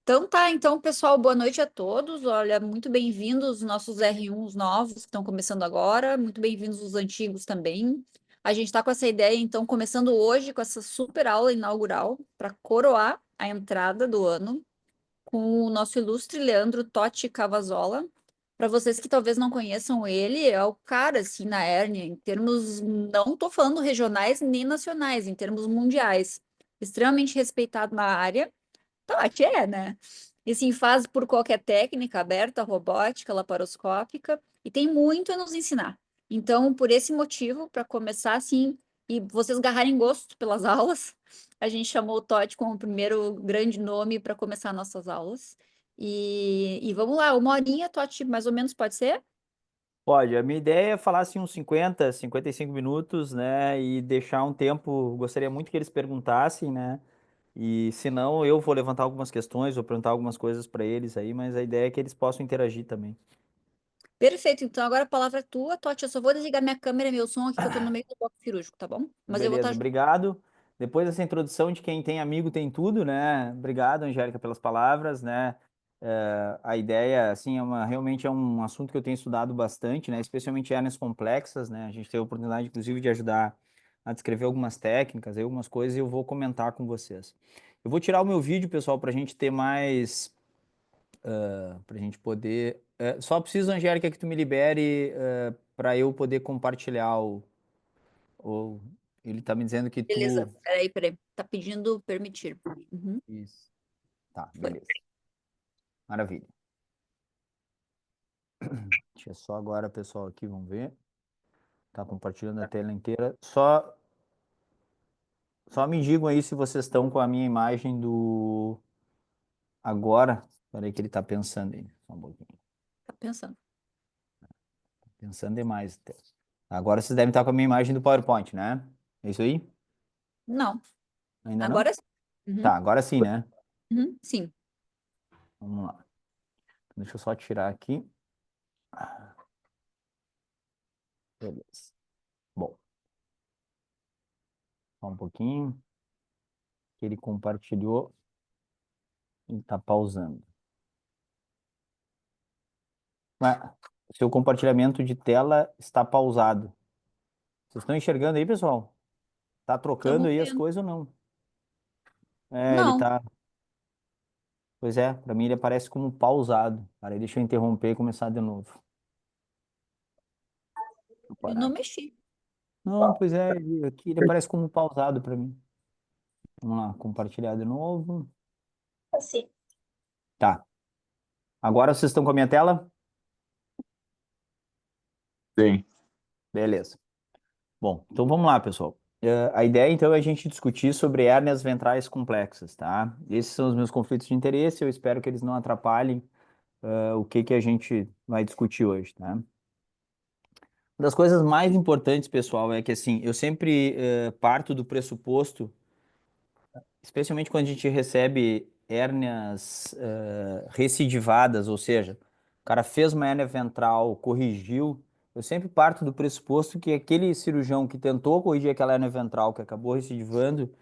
Então tá, então pessoal, boa noite a todos. Olha, muito bem-vindos os nossos R1 os novos que estão começando agora, muito bem-vindos os antigos também. A gente está com essa ideia, então, começando hoje com essa super aula inaugural para coroar a entrada do ano com o nosso ilustre Leandro Totti Cavazola. Para vocês que talvez não conheçam ele, é o cara assim na hérnia, em termos, não estou falando regionais nem nacionais, em termos mundiais, extremamente respeitado na área. Totti é, né? E assim, faz por qualquer técnica aberta, robótica, laparoscópica, e tem muito a nos ensinar. Então, por esse motivo, para começar assim, e vocês agarrarem gosto pelas aulas, a gente chamou o Totti como o primeiro grande nome para começar nossas aulas. E vamos lá, uma horinha, Totti, mais ou menos, pode ser? Pode, a minha ideia é falar assim uns 50, 55 minutos, né, e deixar um tempo, gostaria muito que eles perguntassem, né, e se não, eu vou levantar algumas questões, vou perguntar algumas coisas para eles aí, mas a ideia é que eles possam interagir também. Perfeito, então agora a palavra é tua, Totti. Eu só vou desligar minha câmera e meu som aqui, que eu tô no meio do bloco cirúrgico, tá bom? Mas eu vou Beleza, estar junto. obrigado. Depois dessa introdução de quem tem amigo tem tudo, né, obrigado, Angélica, pelas palavras, né, a ideia, assim, realmente é um assunto que eu tenho estudado bastante, né, especialmente hérnias complexas, né, a gente teve a oportunidade, inclusive, de ajudar a descrever algumas técnicas, aí, algumas coisas, e eu vou comentar com vocês. Eu vou tirar o meu vídeo, pessoal, para a gente ter mais, para a gente poder... só preciso, Angélica, que tu me libere para eu poder compartilhar o... Ele tá me dizendo que Beleza, tu... peraí. Tá pedindo permitir. Uhum, Isso. Tá, foi. beleza. Maravilha. Deixa eu só agora, pessoal, aqui, vamos ver. Tá compartilhando a tela inteira. Só me digam aí se vocês estão com a minha imagem do agora. Peraí que ele tá pensando aí. Só um pouquinho. Tá pensando. Pensando demais até. Agora vocês devem estar com a minha imagem do PowerPoint, né? É isso aí? Não, Ainda não? agora sim. Tá, Uhum, agora sim, né? sim. Vamos lá. Deixa eu só tirar aqui. Beleza. Bom, só um pouquinho. Que ele compartilhou. Ele tá pausando. Mas seu compartilhamento de tela está pausado. Vocês estão enxergando aí, pessoal? Tá trocando Estamos aí as vendo. coisas ou não? É, ele Não, tá. Pois é, para mim ele aparece como pausado. Peraí, deixa eu interromper e começar de novo. Vou eu parar não aqui. mexi. Não, pois é, aqui ele aparece como pausado para mim. Vamos lá, compartilhar de novo. Sim. Tá. Agora vocês estão com a minha tela? Sim. Beleza. Bom, então vamos lá, pessoal. A ideia, então, é a gente discutir sobre hérnias ventrais complexas, tá? Esses são os meus conflitos de interesse, eu espero que eles não atrapalhem, o que que a gente vai discutir hoje, tá? Uma das coisas mais importantes, pessoal, é que, assim, eu sempre parto do pressuposto, especialmente quando a gente recebe hérnias recidivadas, ou seja, o cara fez uma hérnia ventral, corrigiu, eu sempre parto do pressuposto que aquele cirurgião que tentou corrigir aquela hérnia ventral, que acabou recidivando,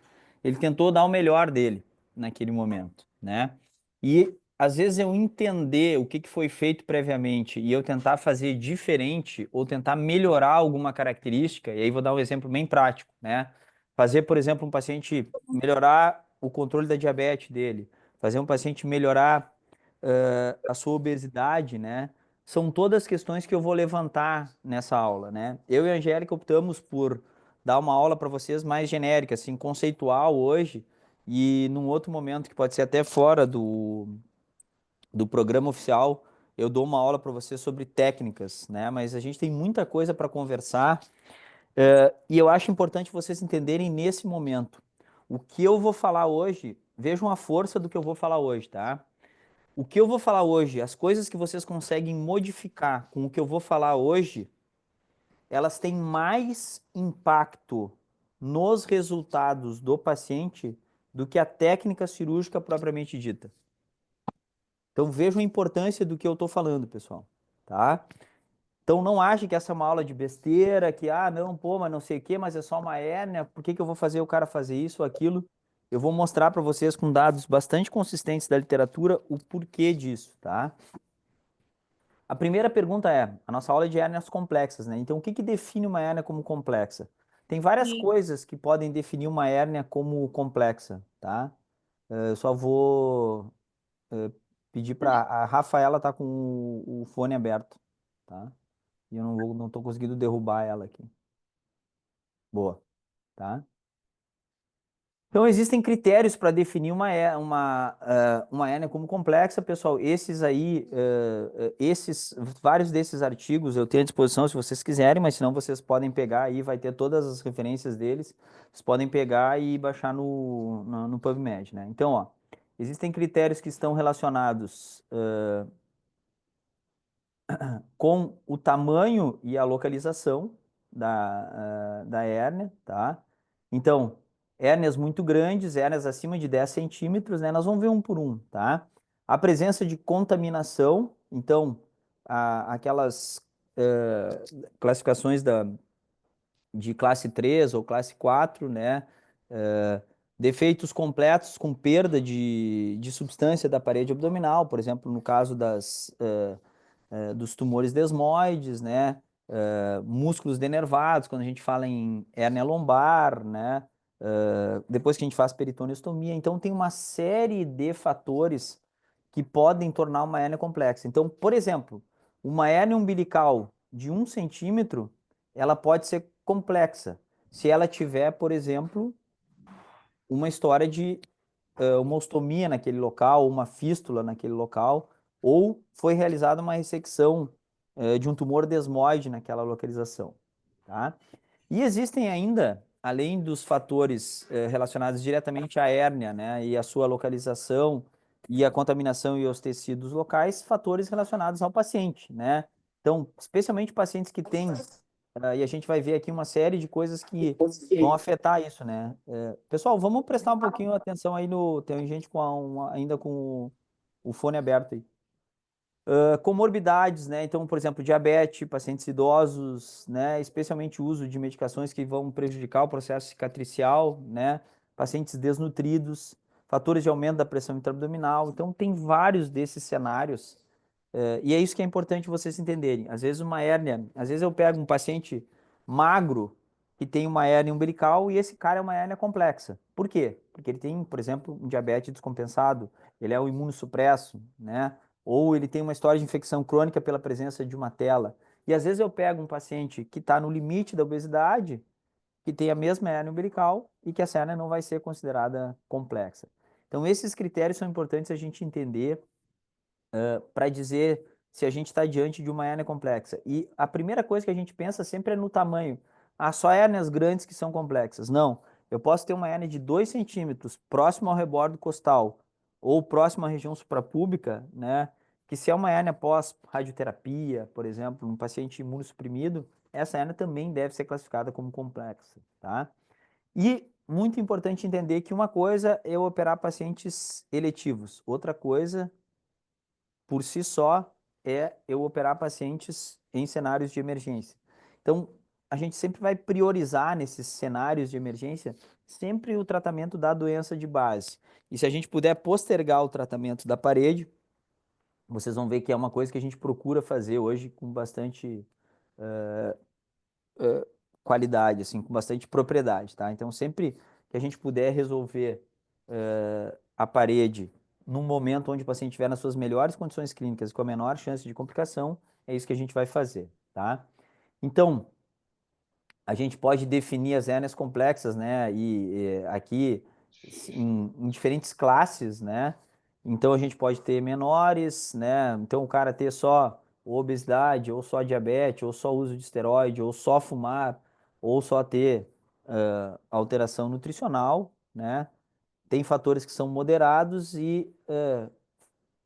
ele tentou dar o melhor dele naquele momento, né? E às vezes eu entender o que que foi feito previamente e eu tentar fazer diferente ou tentar melhorar alguma característica, e aí vou dar um exemplo bem prático, né? Fazer, por exemplo, um paciente melhorar o controle da diabetes dele, fazer um paciente melhorar a sua obesidade, né? São todas questões que eu vou levantar nessa aula, né? Eu e a Angélica optamos por dar uma aula para vocês mais genérica, assim, conceitual hoje, e num outro momento que pode ser até fora do programa oficial, eu dou uma aula para vocês sobre técnicas, né? Mas a gente tem muita coisa para conversar, e eu acho importante vocês entenderem nesse momento. O que eu vou falar hoje, vejam a força do que eu vou falar hoje, tá? O que eu vou falar hoje, as coisas que vocês conseguem modificar com o que eu vou falar hoje, elas têm mais impacto nos resultados do paciente do que a técnica cirúrgica propriamente dita. Então vejam a importância do que eu estou falando, pessoal, tá? Então não ache que essa é uma aula de besteira, que não, pô, mas não sei o quê, mas é só uma hérnia, por que que eu vou fazer o cara fazer isso ou aquilo? eu vou mostrar para vocês com dados bastante consistentes da literatura o porquê disso, tá? A primeira pergunta é, a nossa aula é de hérnias complexas, né? Então, o que que define uma hérnia como complexa? Tem várias Sim. coisas que podem definir uma hérnia como complexa, tá? Eu só vou pedir para a Rafaela tá com o fone aberto, tá? E eu não tô conseguindo derrubar ela aqui. Boa, tá? Então, existem critérios para definir uma hérnia como complexa, pessoal. Esses aí, vários desses artigos eu tenho à disposição se vocês quiserem, mas senão vocês podem pegar aí, vai ter todas as referências deles. Vocês podem pegar e baixar no PubMed, né? Então, ó, existem critérios que estão relacionados com o tamanho e a localização da hérnia, tá? Então, hérnias muito grandes, hérnias acima de 10 centímetros, né? Nós vamos ver um por um, tá? A presença de contaminação, então, aquelas classificações de classe 3 ou classe 4, né? Eh, Defeitos completos com perda de substância da parede abdominal, por exemplo, no caso dos tumores desmoides, né? Músculos denervados, quando a gente fala em hérnia lombar, né? Depois que a gente faz peritoneuostomia. Então, tem uma série de fatores que podem tornar uma hérnia complexa. Então, por exemplo, uma hérnia umbilical de 1 centímetro, ela pode ser complexa se ela tiver, por exemplo, uma história de uma ostomia naquele local, uma fístula naquele local, ou foi realizada uma ressecção de um tumor desmoide naquela localização, tá? E existem ainda, além dos fatores relacionados diretamente à hérnia, né, e à sua localização e à contaminação e aos tecidos locais, fatores relacionados ao paciente, né? Então, especialmente pacientes que têm, e a gente vai ver aqui uma série de coisas que vão afetar isso, né? Pessoal, vamos prestar um pouquinho atenção aí no, tem gente ainda com o fone aberto aí. Comorbidades, né? Então, por exemplo, diabetes, pacientes idosos, né? Especialmente o uso de medicações que vão prejudicar o processo cicatricial, né? Pacientes desnutridos, fatores de aumento da pressão intraabdominal. Então, tem vários desses cenários. E é isso que é importante vocês entenderem. Às vezes, uma hérnia, às vezes eu pego um paciente magro que tem uma hérnia umbilical e esse cara é uma hérnia complexa. Por quê? Porque ele tem, por exemplo, um diabetes descompensado, ele é um imunossupresso, né? Ou ele tem uma história de infecção crônica pela presença de uma tela. E às vezes eu pego um paciente que está no limite da obesidade, que tem a mesma hérnia umbilical e que essa hérnia não vai ser considerada complexa. Então, esses critérios são importantes a gente entender para dizer se a gente está diante de uma hérnia complexa. E a primeira coisa que a gente pensa sempre é no tamanho. Ah, só hérnias grandes que são complexas. Não. Eu posso ter uma hérnia de 2 centímetros próximo ao rebordo costal ou próximo à região suprapúbica, né? Que se é uma hérnia pós-radioterapia, por exemplo, um paciente imunossuprimido, essa hérnia também deve ser classificada como complexa, tá? E muito importante entender que uma coisa é eu operar pacientes eletivos, outra coisa por si só, é eu operar pacientes em cenários de emergência. Então, a gente sempre vai priorizar nesses cenários de emergência sempre o tratamento da doença de base. E se a gente puder postergar o tratamento da parede, vocês vão ver que é uma coisa que a gente procura fazer hoje com bastante qualidade, assim, com bastante propriedade, tá? Então, sempre que a gente puder resolver a parede num momento onde o paciente estiver nas suas melhores condições clínicas e com a menor chance de complicação, é isso que a gente vai fazer, tá? Então, a gente pode definir as hérnias complexas, né? Aqui em diferentes classes, né? Então a gente pode ter menores, né? Então o cara ter só obesidade, ou só diabetes, ou só uso de esteroide, ou só fumar, ou só ter alteração nutricional, né? Tem fatores que são moderados e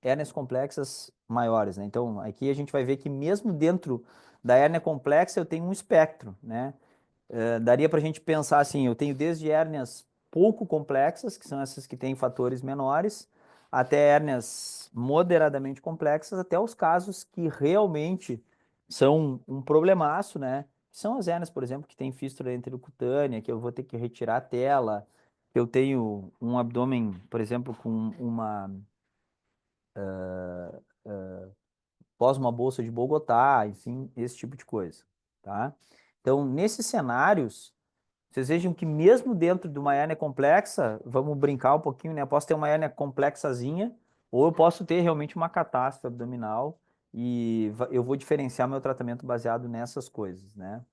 hérnias complexas maiores, né? Então aqui a gente vai ver que mesmo dentro da hérnia complexa eu tenho um espectro, né? Daria para a gente pensar assim, eu tenho desde hérnias pouco complexas, que são essas que têm fatores menores, até hérnias moderadamente complexas, até os casos que realmente são um problemaço, né? São as hérnias, por exemplo, que tem fístula enterocutânea, que eu vou ter que retirar a tela, que eu tenho um abdômen, por exemplo, com uma pós uma bolsa de Bogotá, enfim, esse tipo de coisa, tá? Então, nesses cenários, vocês vejam que mesmo dentro de uma hérnia complexa, vamos brincar um pouquinho, né? Eu posso ter uma hérnia complexazinha, ou eu posso ter realmente uma catástrofe abdominal, e eu vou diferenciar meu tratamento baseado nessas coisas, né?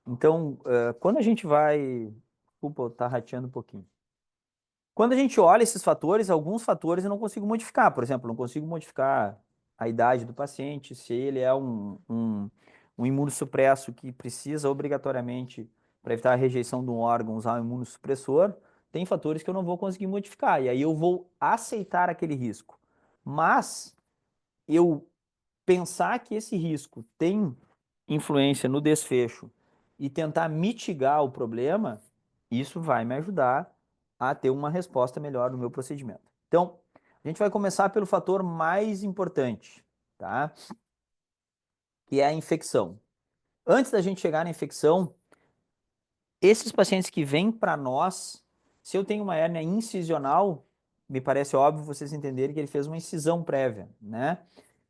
Então, quando a gente vai... Desculpa, eu tá rateando um pouquinho. Quando a gente olha esses fatores, alguns fatores eu não consigo modificar. Por exemplo, não consigo modificar a idade do paciente, se ele é um imunossupresso que precisa obrigatoriamente, para evitar a rejeição de um órgão, usar um imunossupressor, tem fatores que eu não vou conseguir modificar. E aí eu vou aceitar aquele risco. Mas eu pensar que esse risco tem influência no desfecho e tentar mitigar o problema, isso vai me ajudar a ter uma resposta melhor no meu procedimento. Então, a gente vai começar pelo fator mais importante, tá? Que é a infecção. Antes da gente chegar na infecção, esses pacientes que vêm para nós, se eu tenho uma hérnia incisional, me parece óbvio vocês entenderem que ele fez uma incisão prévia, né?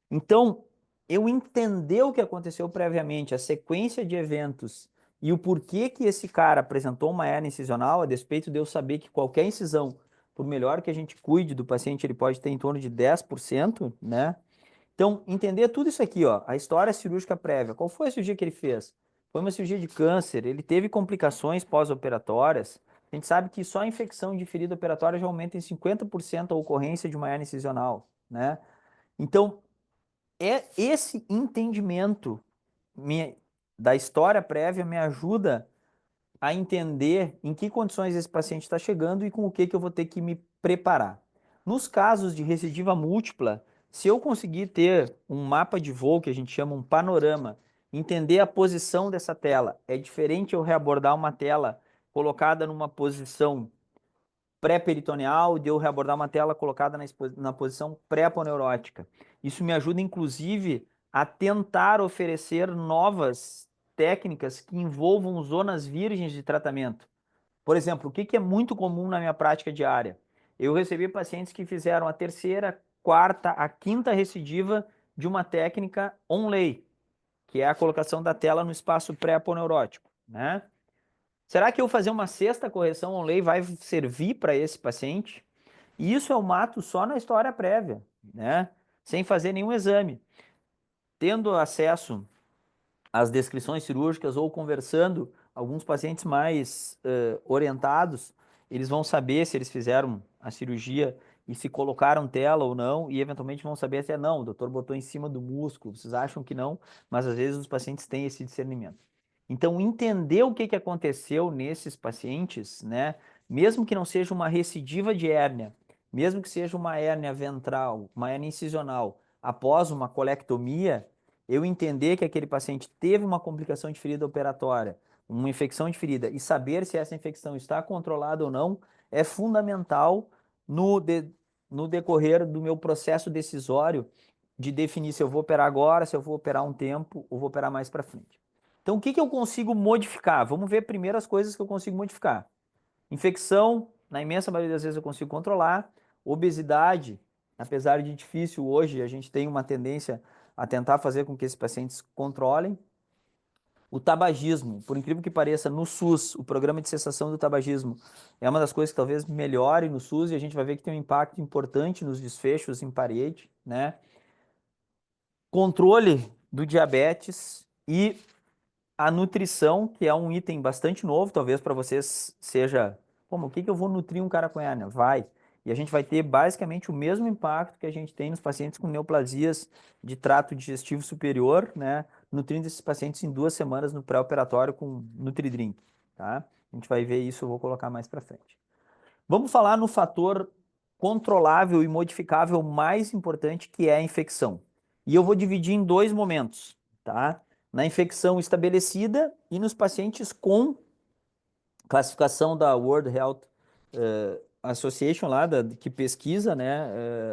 Então, eu entender o que aconteceu previamente, a sequência de eventos e o porquê que esse cara apresentou uma hernia incisional, a despeito de eu saber que qualquer incisão, por melhor que a gente cuide do paciente, ele pode ter em torno de 10%, né? Então, entender tudo isso aqui, ó, a história cirúrgica prévia, qual foi a cirurgia que ele fez? Foi uma cirurgia de câncer, ele teve complicações pós-operatórias. A gente sabe que só a infecção de ferida operatória já aumenta em 50% a ocorrência de uma hernia incisional, né? Então, esse entendimento da história prévia me ajuda a entender em que condições esse paciente está chegando e com o que eu vou ter que me preparar. Nos casos de recidiva múltipla, se eu conseguir ter um mapa de voo, que a gente chama um panorama, entender a posição dessa tela, é diferente eu reabordar uma tela colocada numa posição pré-peritoneal, de eu reabordar uma tela colocada na posição pré-aponeurótica. Isso me ajuda, inclusive, a tentar oferecer novas técnicas que envolvam zonas virgens de tratamento. Por exemplo, o que é muito comum na minha prática diária? Eu recebi pacientes que fizeram a terceira, quarta, a quinta recidiva de uma técnica onlay, que é a colocação da tela no espaço pré-aponeurótico, né? Será que eu fazer uma sexta correção on-lay vai servir para esse paciente? E isso eu mato só na história prévia, né? Sem fazer nenhum exame. Tendo acesso às descrições cirúrgicas ou conversando, alguns pacientes mais orientados, eles vão saber se eles fizeram a cirurgia e se colocaram tela ou não, e eventualmente vão saber se é não, o doutor botou em cima do músculo, vocês acham que não, mas às vezes os pacientes têm esse discernimento. Então, entender o que aconteceu nesses pacientes, né? Mesmo que não seja uma recidiva de hérnia, mesmo que seja uma hérnia ventral, uma hérnia incisional, após uma colectomia, eu entender que aquele paciente teve uma complicação de ferida operatória, uma infecção de ferida, e saber se essa infecção está controlada ou não, é fundamental no, no decorrer do meu processo decisório de definir se eu vou operar agora, se eu vou operar um tempo ou vou operar mais para frente. Então, o que eu consigo modificar? Vamos ver primeiro as coisas que eu consigo modificar. Infecção, na imensa maioria das vezes eu consigo controlar. Obesidade, apesar de difícil hoje, a gente tem uma tendência a tentar fazer com que esses pacientes controlem. O tabagismo, por incrível que pareça, no SUS, o programa de cessação do tabagismo é uma das coisas que talvez melhore no SUS e a gente vai ver que tem um impacto importante nos desfechos em parede, né? Controle do diabetes e a nutrição, que é um item bastante novo, talvez para vocês seja, como, o que que eu vou nutrir um cara com hérnia? Vai. E a gente vai ter basicamente o mesmo impacto que a gente tem nos pacientes com neoplasias de trato digestivo superior, né? Nutrindo esses pacientes em 2 semanas no pré-operatório com NutriDrink, tá? A gente vai ver isso, eu vou colocar mais para frente. Vamos falar no fator controlável e modificável mais importante, que é a infecção. E eu vou dividir em dois momentos, tá? Na infecção estabelecida e nos pacientes com classificação da World Health Association lá, que pesquisa, né,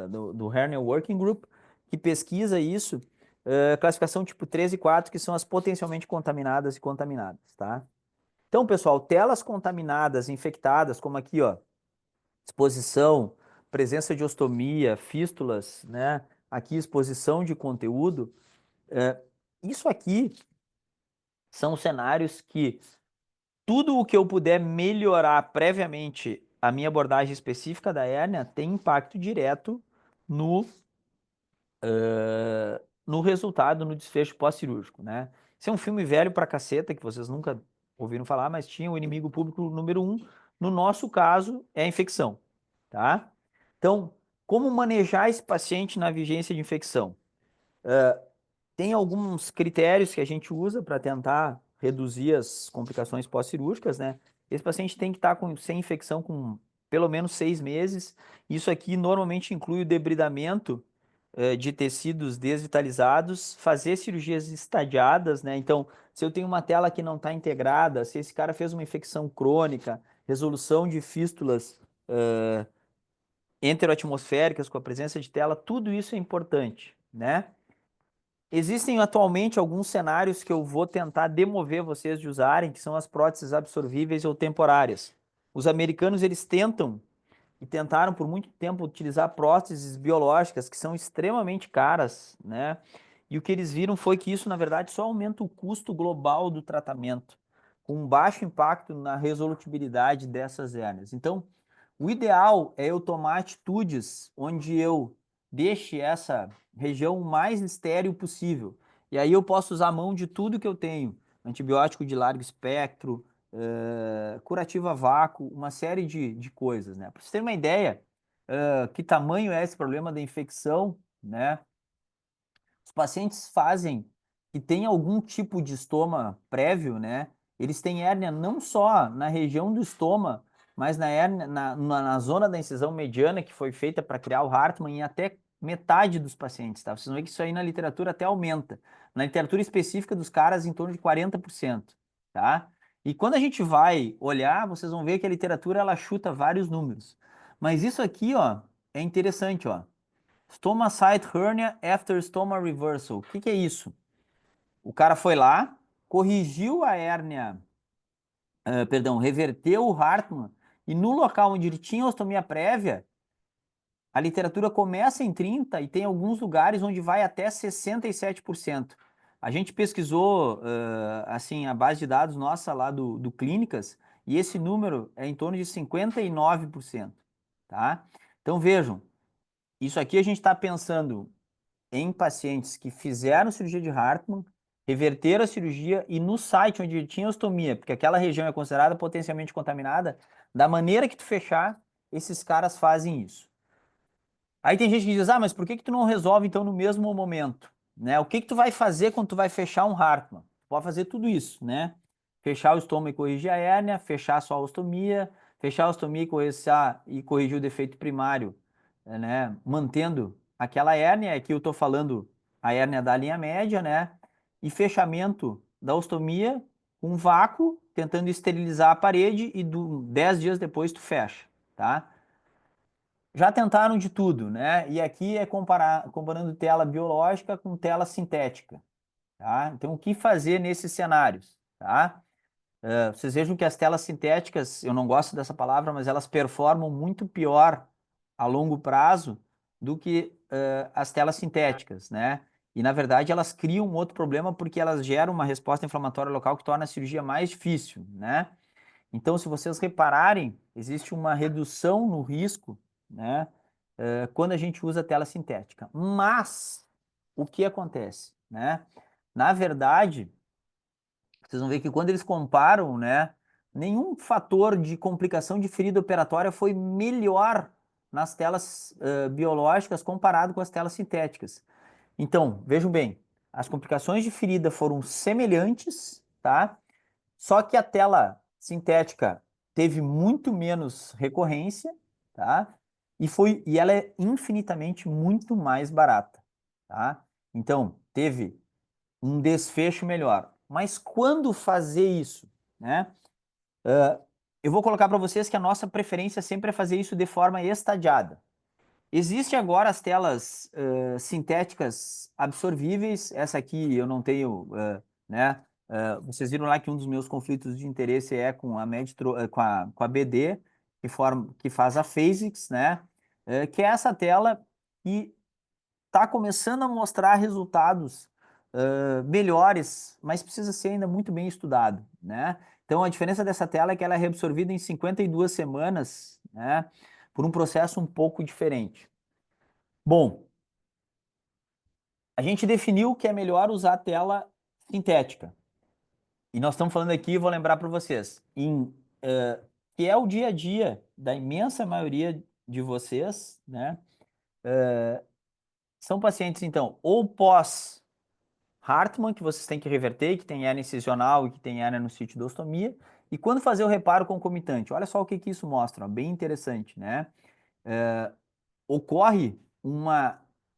do Hernia Working Group, que pesquisa isso, classificação tipo 3 e 4, que são as potencialmente contaminadas e contaminadas, tá? Então, pessoal, telas contaminadas, infectadas, como aqui, ó, exposição, presença de ostomia, fístulas, né? Aqui exposição de conteúdo. É, isso aqui são cenários que tudo o que eu puder melhorar previamente a minha abordagem específica da hérnia tem impacto direto no, no resultado, no desfecho pós-cirúrgico, né? Esse é um filme velho pra caceta, que vocês nunca ouviram falar, mas tinha o inimigo público número um. No nosso caso, é a infecção, tá? Então, como manejar esse paciente na vigência de infecção? Tem alguns critérios que a gente usa para tentar reduzir as complicações pós-cirúrgicas, né? Esse paciente tem que estar sem infecção com pelo menos 6 meses. Isso aqui normalmente inclui o debridamento de tecidos desvitalizados, fazer cirurgias estadiadas, né? Então, se eu tenho uma tela que não está integrada, se esse cara fez uma infecção crônica, resolução de fístulas enteroatmosféricas com a presença de tela, tudo isso é importante, né? Existem atualmente alguns cenários que eu vou tentar demover vocês de usarem, que são as próteses absorvíveis ou temporárias. Os americanos, eles tentam e tentaram por muito tempo utilizar próteses biológicas que são extremamente caras, né? E o que eles viram foi que isso, na verdade, só aumenta o custo global do tratamento, com um baixo impacto na resolutibilidade dessas hérnias. Então, o ideal é eu tomar atitudes onde eu deixe essa região o mais estéril possível. E aí eu posso usar a mão de tudo que eu tenho, antibiótico de largo espectro, curativa a vácuo, uma série de coisas, né? Para você ter uma ideia, que tamanho é esse problema da infecção, né? Os pacientes fazem que tem algum tipo de estoma prévio, né? Eles têm hérnia não só na região do estoma, mas na hérnia, na zona da incisão mediana que foi feita para criar o Hartmann em até metade dos pacientes, tá? Vocês vão ver que isso aí na literatura até aumenta. Na literatura específica dos caras, em torno de 40%, tá? E quando a gente vai olhar, vocês vão ver que a literatura ela chuta vários números. Mas isso aqui, ó, é interessante, ó. Stoma site hernia after stoma reversal. O que que é isso? O cara foi lá, corrigiu a hérnia, perdão, reverteu o Hartmann, e no local onde ele tinha ostomia prévia, a literatura começa em 30 e tem alguns lugares onde vai até 67%. A gente pesquisou, assim, a base de dados nossa lá do Clínicas, e esse número é em torno de 59%, tá? Então vejam, isso aqui a gente está pensando em pacientes que fizeram cirurgia de Hartmann, reverteram a cirurgia e no site onde tinha ostomia, porque aquela região é considerada potencialmente contaminada, da maneira que tu fechar, esses caras fazem isso. Aí tem gente que diz, mas por que que tu não resolve então no mesmo momento? Né? O que que tu vai fazer quando tu vai fechar um Hartmann? Pode fazer tudo isso, né? Fechar o estômago e corrigir a hérnia, fechar só a ostomia, fechar a ostomia e corrigir o defeito primário, né? Mantendo aquela hérnia, aqui eu tô falando a hérnia da linha média, né? E fechamento da ostomia com vácuo, tentando esterilizar a parede e 10 dias depois tu fecha, tá? Já tentaram de tudo, né? E aqui é comparando tela biológica com tela sintética, tá? Então, o que fazer nesses cenários, tá? Vocês vejam que as telas sintéticas, eu não gosto dessa palavra, mas elas performam muito pior a longo prazo do que as telas sintéticas, né? E, na verdade, elas criam um outro problema porque elas geram uma resposta inflamatória local que torna a cirurgia mais difícil, né? Então, se vocês repararem, existe uma redução no risco, né, quando a gente usa tela sintética. Mas, o que acontece, né? Na verdade, vocês vão ver que quando eles comparam, né, nenhum fator de complicação de ferida operatória foi melhor nas telas biológicas comparado com as telas sintéticas. Então, vejam bem, as complicações de ferida foram semelhantes, tá? Só que a tela sintética teve muito menos recorrência, tá? E ela é infinitamente muito mais barata, tá? Então, teve um desfecho melhor. Mas quando fazer isso, né? Eu vou colocar para vocês que a nossa preferência sempre é fazer isso de forma estadiada. Existe agora as telas sintéticas absorvíveis. Essa aqui eu não tenho, né? Vocês viram lá que um dos meus conflitos de interesse é com a com a BD, que faz a Phasix, né? Que é essa tela que está começando a mostrar resultados melhores, mas precisa ser ainda muito bem estudado, né? Então, a diferença dessa tela é que ela é reabsorvida em 52 semanas, né? Por um processo um pouco diferente. Bom, a gente definiu que é melhor usar a tela sintética. E nós estamos falando aqui, vou lembrar para vocês, que é o dia a dia da imensa maioria de vocês, né? São pacientes, então, ou pós Hartmann, que vocês têm que reverter, que tem hernia incisional e que tem hernia no sítio da ostomia, e quando fazer o reparo concomitante. Olha só o que isso mostra, ó, bem interessante, né? Ocorre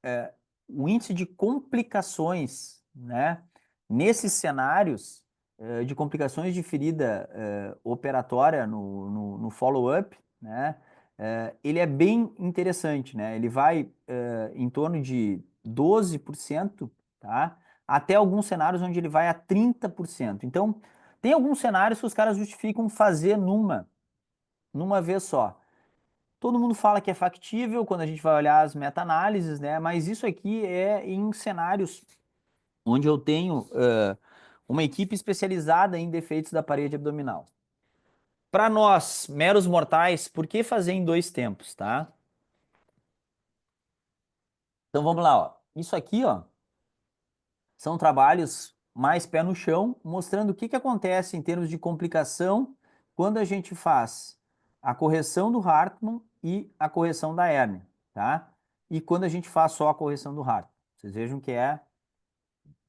é, um índice de complicações, né? Nesses cenários de complicações de ferida operatória no follow-up, né? Ele é bem interessante, né? Ele vai em torno de 12%, tá? Até alguns cenários onde ele vai a 30%. Então, tem alguns cenários que os caras justificam fazer numa vez só. Todo mundo fala que é factível quando a gente vai olhar as meta-análises, né? Mas isso aqui é em cenários onde eu tenho uma equipe especializada em defeitos da parede abdominal. Para nós, meros mortais, por que fazer em dois tempos, tá? Então vamos lá, ó. Isso aqui, ó, são trabalhos mais pé no chão, mostrando o que acontece em termos de complicação quando a gente faz a correção do Hartmann e a correção da hérnia, tá? E quando a gente faz só a correção do Hartmann. Vocês vejam que é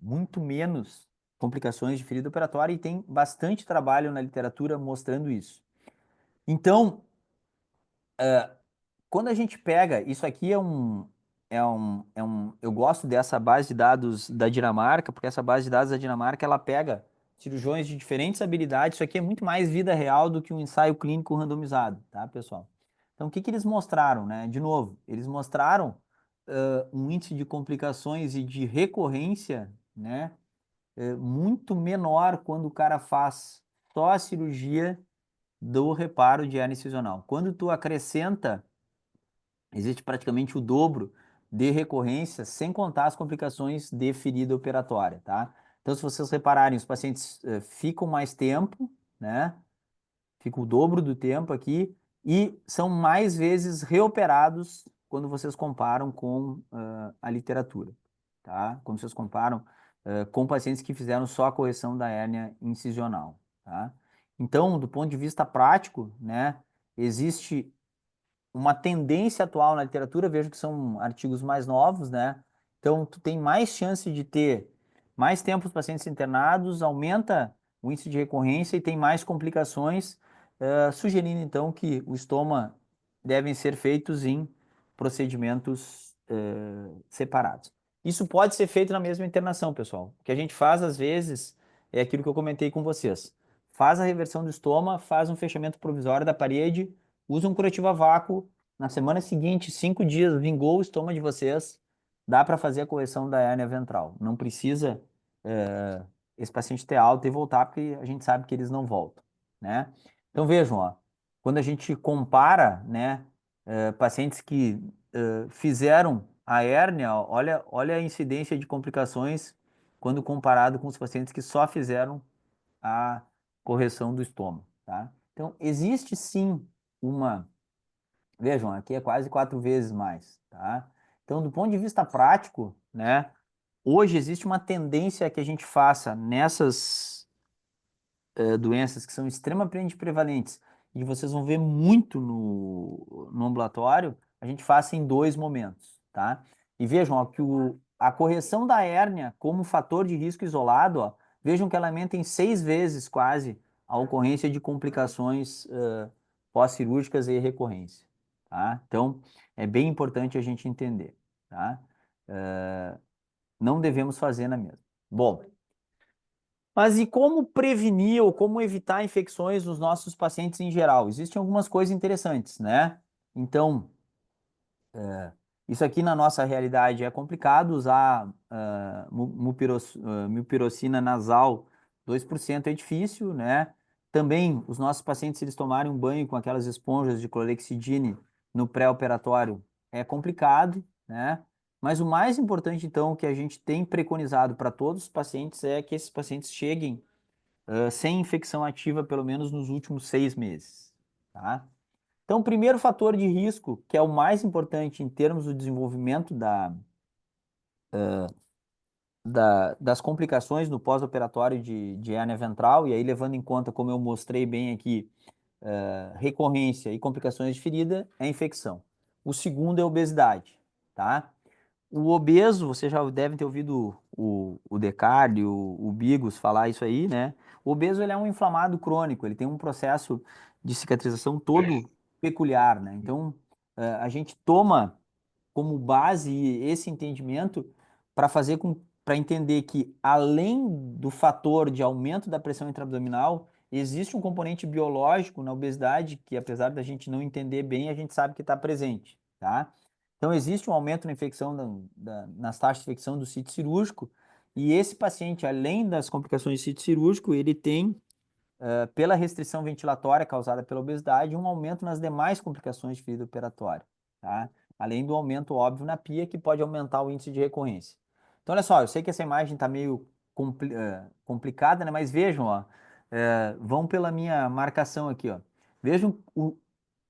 muito menos complicações de ferida operatória e tem bastante trabalho na literatura mostrando isso. Então, quando a gente pega, isso aqui eu gosto dessa base de dados da Dinamarca, porque essa base de dados da Dinamarca, ela pega cirurgiões de diferentes habilidades, isso aqui é muito mais vida real do que um ensaio clínico randomizado, tá, pessoal? Então, o que que eles mostraram, né? De novo, eles mostraram um índice de complicações e de recorrência, né, muito menor quando o cara faz só a cirurgia do reparo de hernia incisional. Quando tu acrescenta existe praticamente o dobro de recorrência, sem contar as complicações de ferida operatória, tá? Então, se vocês repararem, os pacientes ficam mais tempo, né? Fica o dobro do tempo aqui e são mais vezes reoperados quando vocês comparam com a literatura, tá? Quando vocês comparam com pacientes que fizeram só a correção da hérnia incisional, tá? Então, do ponto de vista prático, né, existe uma tendência atual na literatura, vejo que são artigos mais novos, né? Então, tu tem mais chance de ter mais tempo os pacientes internados, aumenta o índice de recorrência e tem mais complicações, sugerindo então que o estoma devem ser feitos em procedimentos separados. Isso pode ser feito na mesma internação, pessoal. O que a gente faz às vezes é aquilo que eu comentei com vocês. Faz a reversão do estoma, faz um fechamento provisório da parede, usa um curativo a vácuo. Na semana seguinte, 5 dias, vingou o estômago de vocês, dá para fazer a correção da hérnia ventral. Não precisa esse paciente ter alta e voltar, porque a gente sabe que eles não voltam, né? Então vejam, ó, quando a gente compara, né, pacientes que fizeram a hérnia, ó, olha a incidência de complicações quando comparado com os pacientes que só fizeram a correção do estômago, tá? Então, existe sim uma. Vejam, aqui é quase 4 vezes mais, tá? Então, do ponto de vista prático, né? Hoje existe uma tendência que a gente faça nessas doenças que são extremamente prevalentes e vocês vão ver muito no ambulatório, a gente faça em dois momentos, tá? E vejam, ó, que a correção da hérnia como fator de risco isolado, ó, vejam que ela aumenta em 6 vezes quase a ocorrência de complicações pós-cirúrgicas e recorrência, tá? Então, é bem importante a gente entender, tá? Não devemos fazer na mesma. Bom, mas e como prevenir ou como evitar infecções nos nossos pacientes em geral? Existem algumas coisas interessantes, né? Então, isso aqui na nossa realidade é complicado usar mupirocina nasal 2% é difícil, né? Também, os nossos pacientes, se eles tomarem um banho com aquelas esponjas de clorexidine no pré-operatório, é complicado, né? Mas o mais importante, então, que a gente tem preconizado para todos os pacientes é que esses pacientes cheguem sem infecção ativa pelo menos nos últimos 6 meses, tá? Então, o primeiro fator de risco, que é o mais importante em termos do desenvolvimento das complicações no pós-operatório de hérnia ventral, e aí levando em conta, como eu mostrei bem aqui, recorrência e complicações de ferida, é a infecção. O segundo é a obesidade, tá? O obeso, vocês já devem ter ouvido o Descartes, o Bigos falar isso aí, né? O obeso, ele é um inflamado crônico, ele tem um processo de cicatrização todo peculiar, né? Então, a gente toma como base esse entendimento para fazer para entender que além do fator de aumento da pressão intraabdominal, existe um componente biológico na obesidade que, apesar da gente não entender bem, a gente sabe que está presente, tá? Então existe um aumento na infecção nas taxas de infecção do sítio cirúrgico e esse paciente, além das complicações do sítio cirúrgico, ele tem pela restrição ventilatória causada pela obesidade, um aumento nas demais complicações de ferida operatória, tá? Além do aumento óbvio na pia, que pode aumentar o índice de recorrência. Então, olha só, eu sei que essa imagem está meio complicada, né? Mas vejam, ó, vão pela minha marcação aqui, ó. Vejam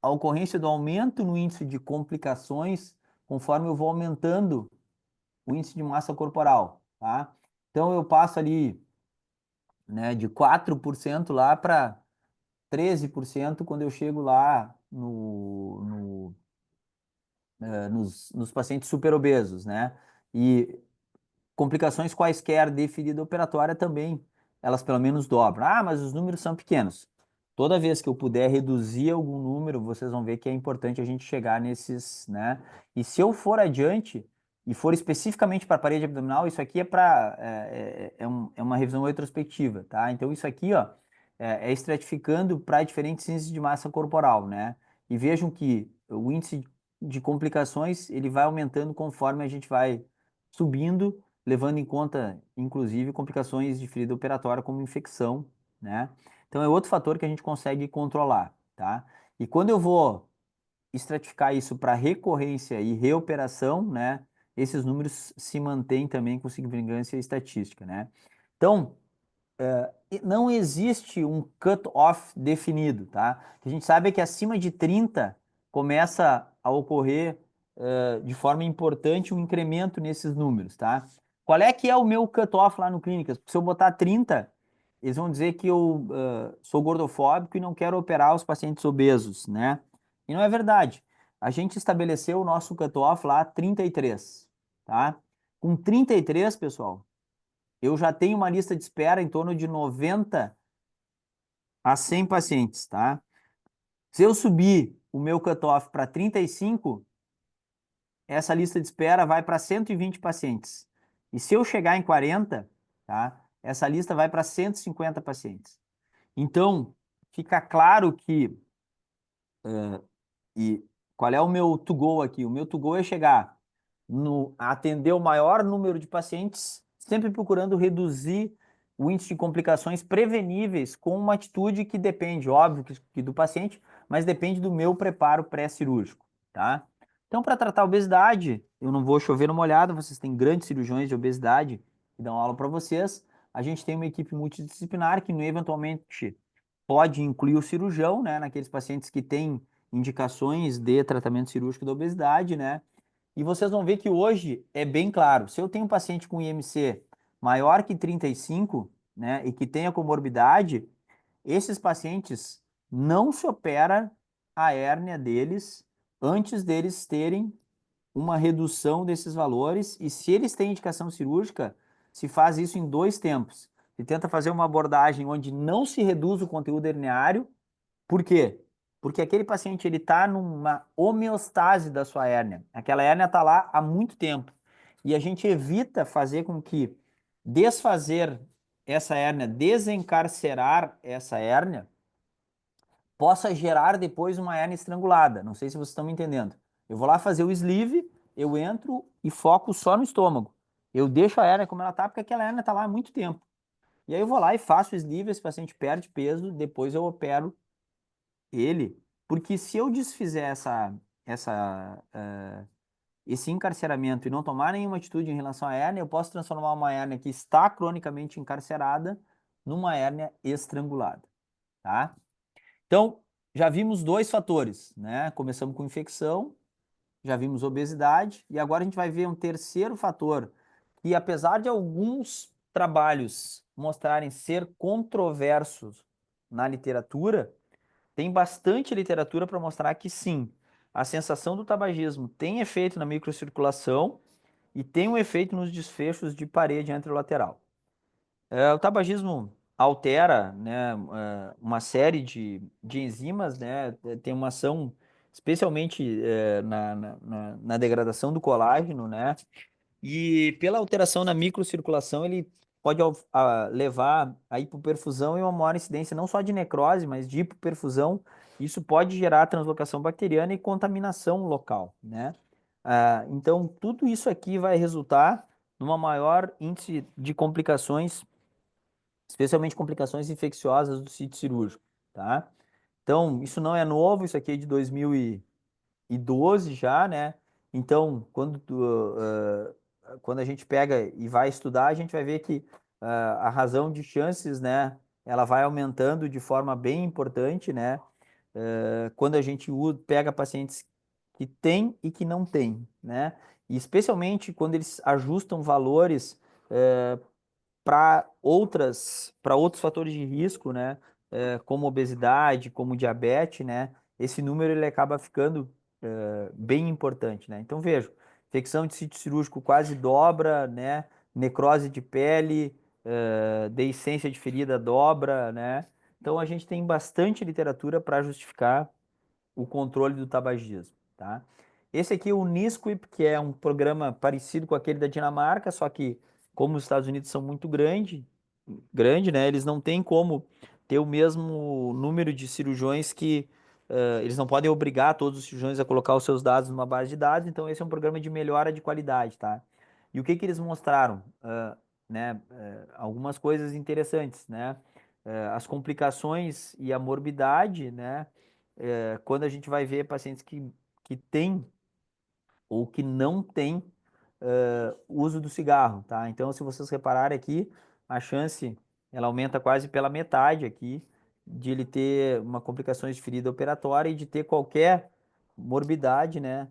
a ocorrência do aumento no índice de complicações conforme eu vou aumentando o índice de massa corporal, tá? Então, eu passo ali, né, de 4% lá para 13% quando eu chego lá nos pacientes superobesos, né? E complicações quaisquer de ferida operatória também, elas pelo menos dobram. Ah, mas os números são pequenos. Toda vez que eu puder reduzir algum número, vocês vão ver que é importante a gente chegar nesses, né? E se eu for adiante e for especificamente para a parede abdominal, isso aqui é para é uma revisão retrospectiva, tá? Então isso aqui, ó, é estratificando para diferentes índices de massa corporal, né? E vejam que o índice de complicações ele vai aumentando conforme a gente vai subindo, levando em conta, inclusive, complicações de ferida operatória como infecção, né? Então é outro fator que a gente consegue controlar, tá? E quando eu vou estratificar isso para recorrência e reoperação, né? Esses números se mantêm também com significância estatística, né? Então, não existe um cut-off definido, tá? O que a gente sabe é que acima de 30 começa a ocorrer de forma importante um incremento nesses números, tá? Qual é que é o meu cut-off lá no Clínicas? Se eu botar 30, eles vão dizer que eu sou gordofóbico e não quero operar os pacientes obesos, né? E não é verdade. A gente estabeleceu o nosso cut-off lá 33, tá? Com 33, pessoal, eu já tenho uma lista de espera em torno de 90 a 100 pacientes, tá? Se eu subir o meu cutoff para 35, essa lista de espera vai para 120 pacientes. E se eu chegar em 40, tá? Essa lista vai para 150 pacientes. Então, fica claro que e qual é o meu to go aqui? O meu to go é chegar a atender o maior número de pacientes, sempre procurando reduzir o índice de complicações preveníveis com uma atitude que depende, óbvio, que do paciente, mas depende do meu preparo pré-cirúrgico, tá? Então, para tratar a obesidade, eu não vou chover numa olhada, vocês têm grandes cirurgiões de obesidade que dão aula para vocês. A gente tem uma equipe multidisciplinar que, eventualmente, pode incluir o cirurgião, né, naqueles pacientes que têm indicações de tratamento cirúrgico da obesidade, né? E vocês vão ver que hoje é bem claro. Se eu tenho um paciente com IMC maior que 35, né, e que tenha comorbidade, esses pacientes não se opera a hérnia deles antes deles terem uma redução desses valores. E se eles têm indicação cirúrgica, se faz isso em dois tempos. Se tenta fazer uma abordagem onde não se reduz o conteúdo herniário. Por quê? Porque aquele paciente ele está numa homeostase da sua hérnia. Aquela hérnia está lá há muito tempo. E a gente evita fazer com que desfazer essa hérnia, desencarcerar essa hérnia, possa gerar depois uma hérnia estrangulada. Não sei se vocês estão me entendendo. Eu vou lá fazer o sleeve, eu entro e foco só no estômago. Eu deixo a hérnia como ela está, porque aquela hérnia está lá há muito tempo. E aí eu vou lá e faço o sleeve, esse paciente perde peso, depois eu opero ele, porque se eu desfizer esse encarceramento e não tomar nenhuma atitude em relação à hérnia, eu posso transformar uma hérnia que está cronicamente encarcerada numa hérnia estrangulada, tá? Então, já vimos dois fatores, né? Começamos com infecção, já vimos obesidade, e agora a gente vai ver um terceiro fator, que apesar de alguns trabalhos mostrarem ser controversos na literatura, tem bastante literatura para mostrar que sim, a sensação do tabagismo tem efeito na microcirculação e tem um efeito nos desfechos de parede anterolateral. O tabagismo altera, né, uma série de enzimas, né, tem uma ação especialmente na degradação do colágeno, né, e pela alteração na microcirculação, ele pode levar a hipoperfusão e uma maior incidência não só de necrose, mas de hipoperfusão. Isso pode gerar translocação bacteriana e contaminação local, né? Então, tudo isso aqui vai resultar numa maior índice de complicações, especialmente complicações infecciosas do sítio cirúrgico, tá? Então, isso não é novo, isso aqui é de 2012 já, né? Então, quando a gente pega e vai estudar, a gente vai ver que a razão de chances, né, ela vai aumentando de forma bem importante, né? Quando a gente pega pacientes que têm e que não têm, né? E especialmente quando eles ajustam valores para outros fatores de risco, né? Como obesidade, como diabetes, né? Esse número ele acaba ficando bem importante, né? Então vejo, infecção de sítio cirúrgico quase dobra, né? Necrose de pele, deiscência de ferida dobra, né? Então a gente tem bastante literatura para justificar o controle do tabagismo, tá? Esse aqui é o NISQIP, que é um programa parecido com aquele da Dinamarca, só que como os Estados Unidos são muito grande, né? Eles não têm como ter o mesmo número de cirurgiões que eles não podem obrigar todos os cirurgiões a colocar os seus dados numa base de dados, então esse é um programa de melhora de qualidade, tá? E o que que eles mostraram? Né, algumas coisas interessantes, né? As complicações e a morbidade, né? Quando a gente vai ver pacientes que têm ou que não têm uso do cigarro, tá? Então, se vocês repararem aqui, a chance ela aumenta quase pela metade aqui de ele ter uma complicações de ferida operatória e de ter qualquer morbidade, né?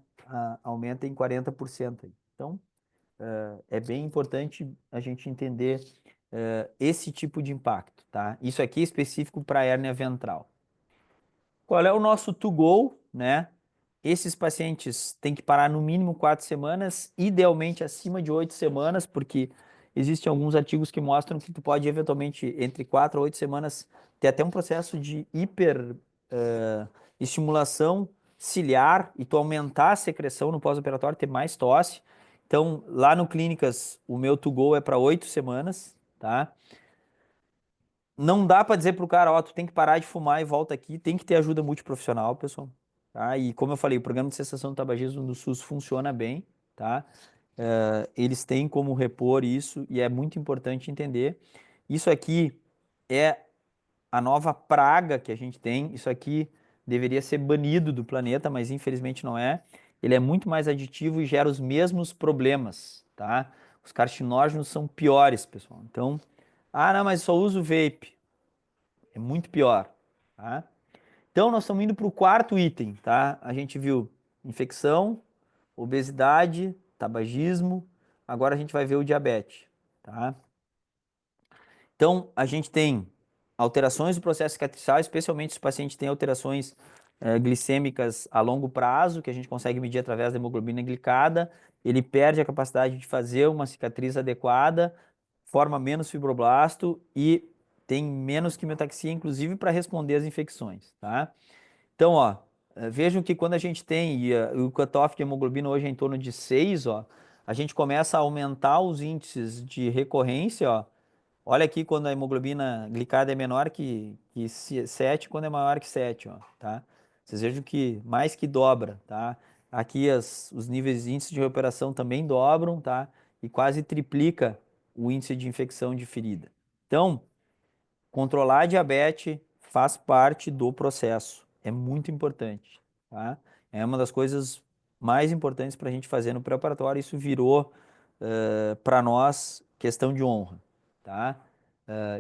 Aumenta em 40% aí. Então, é bem importante a gente entender esse tipo de impacto, tá? Isso aqui é específico para hérnia ventral. Qual é o nosso to go, né? Esses pacientes têm que parar no mínimo 4 semanas, idealmente acima de 8 semanas, porque existem alguns artigos que mostram que tu pode eventualmente entre 4 a 8 semanas ter até um processo de estimulação ciliar e tu aumentar a secreção no pós-operatório, ter mais tosse. Então, lá no Clínicas, o meu to go é para 8 semanas, tá? Não dá para dizer pro cara, ó, tu tem que parar de fumar e volta aqui, tem que ter ajuda multiprofissional, pessoal, tá? E como eu falei, o programa de cessação do tabagismo no SUS funciona bem, tá? Eles têm como repor isso e é muito importante entender. Isso aqui é a nova praga que a gente tem, isso aqui deveria ser banido do planeta, mas infelizmente não é. Ele é muito mais aditivo e gera os mesmos problemas, tá? Os carcinógenos são piores, pessoal. Então, não, mas só uso vape. É muito pior, tá? Então, nós estamos indo para o quarto item, tá? A gente viu infecção, obesidade, tabagismo. Agora a gente vai ver o diabetes, tá? Então, a gente tem alterações do processo cicatricial, especialmente se o paciente tem alterações glicêmicas a longo prazo, que a gente consegue medir através da hemoglobina glicada. Ele perde a capacidade de fazer uma cicatriz adequada, forma menos fibroblasto e tem menos quimiotaxia, inclusive para responder às infecções, tá? Então, ó, vejam que quando a gente tem, o cutoff de hemoglobina hoje é em torno de 6, ó, a gente começa a aumentar os índices de recorrência, ó. Olha aqui quando a hemoglobina glicada é menor que 7, quando é maior que 7, ó, tá? Vocês vejam que mais que dobra, tá? Aqui os níveis de índice de recuperação também dobram, tá? E quase triplica o índice de infecção de ferida, Então, controlar a diabetes faz parte do processo. É muito importante, tá? É uma das coisas mais importantes para a gente fazer no pré-operatório. Isso virou, para nós, questão de honra, tá?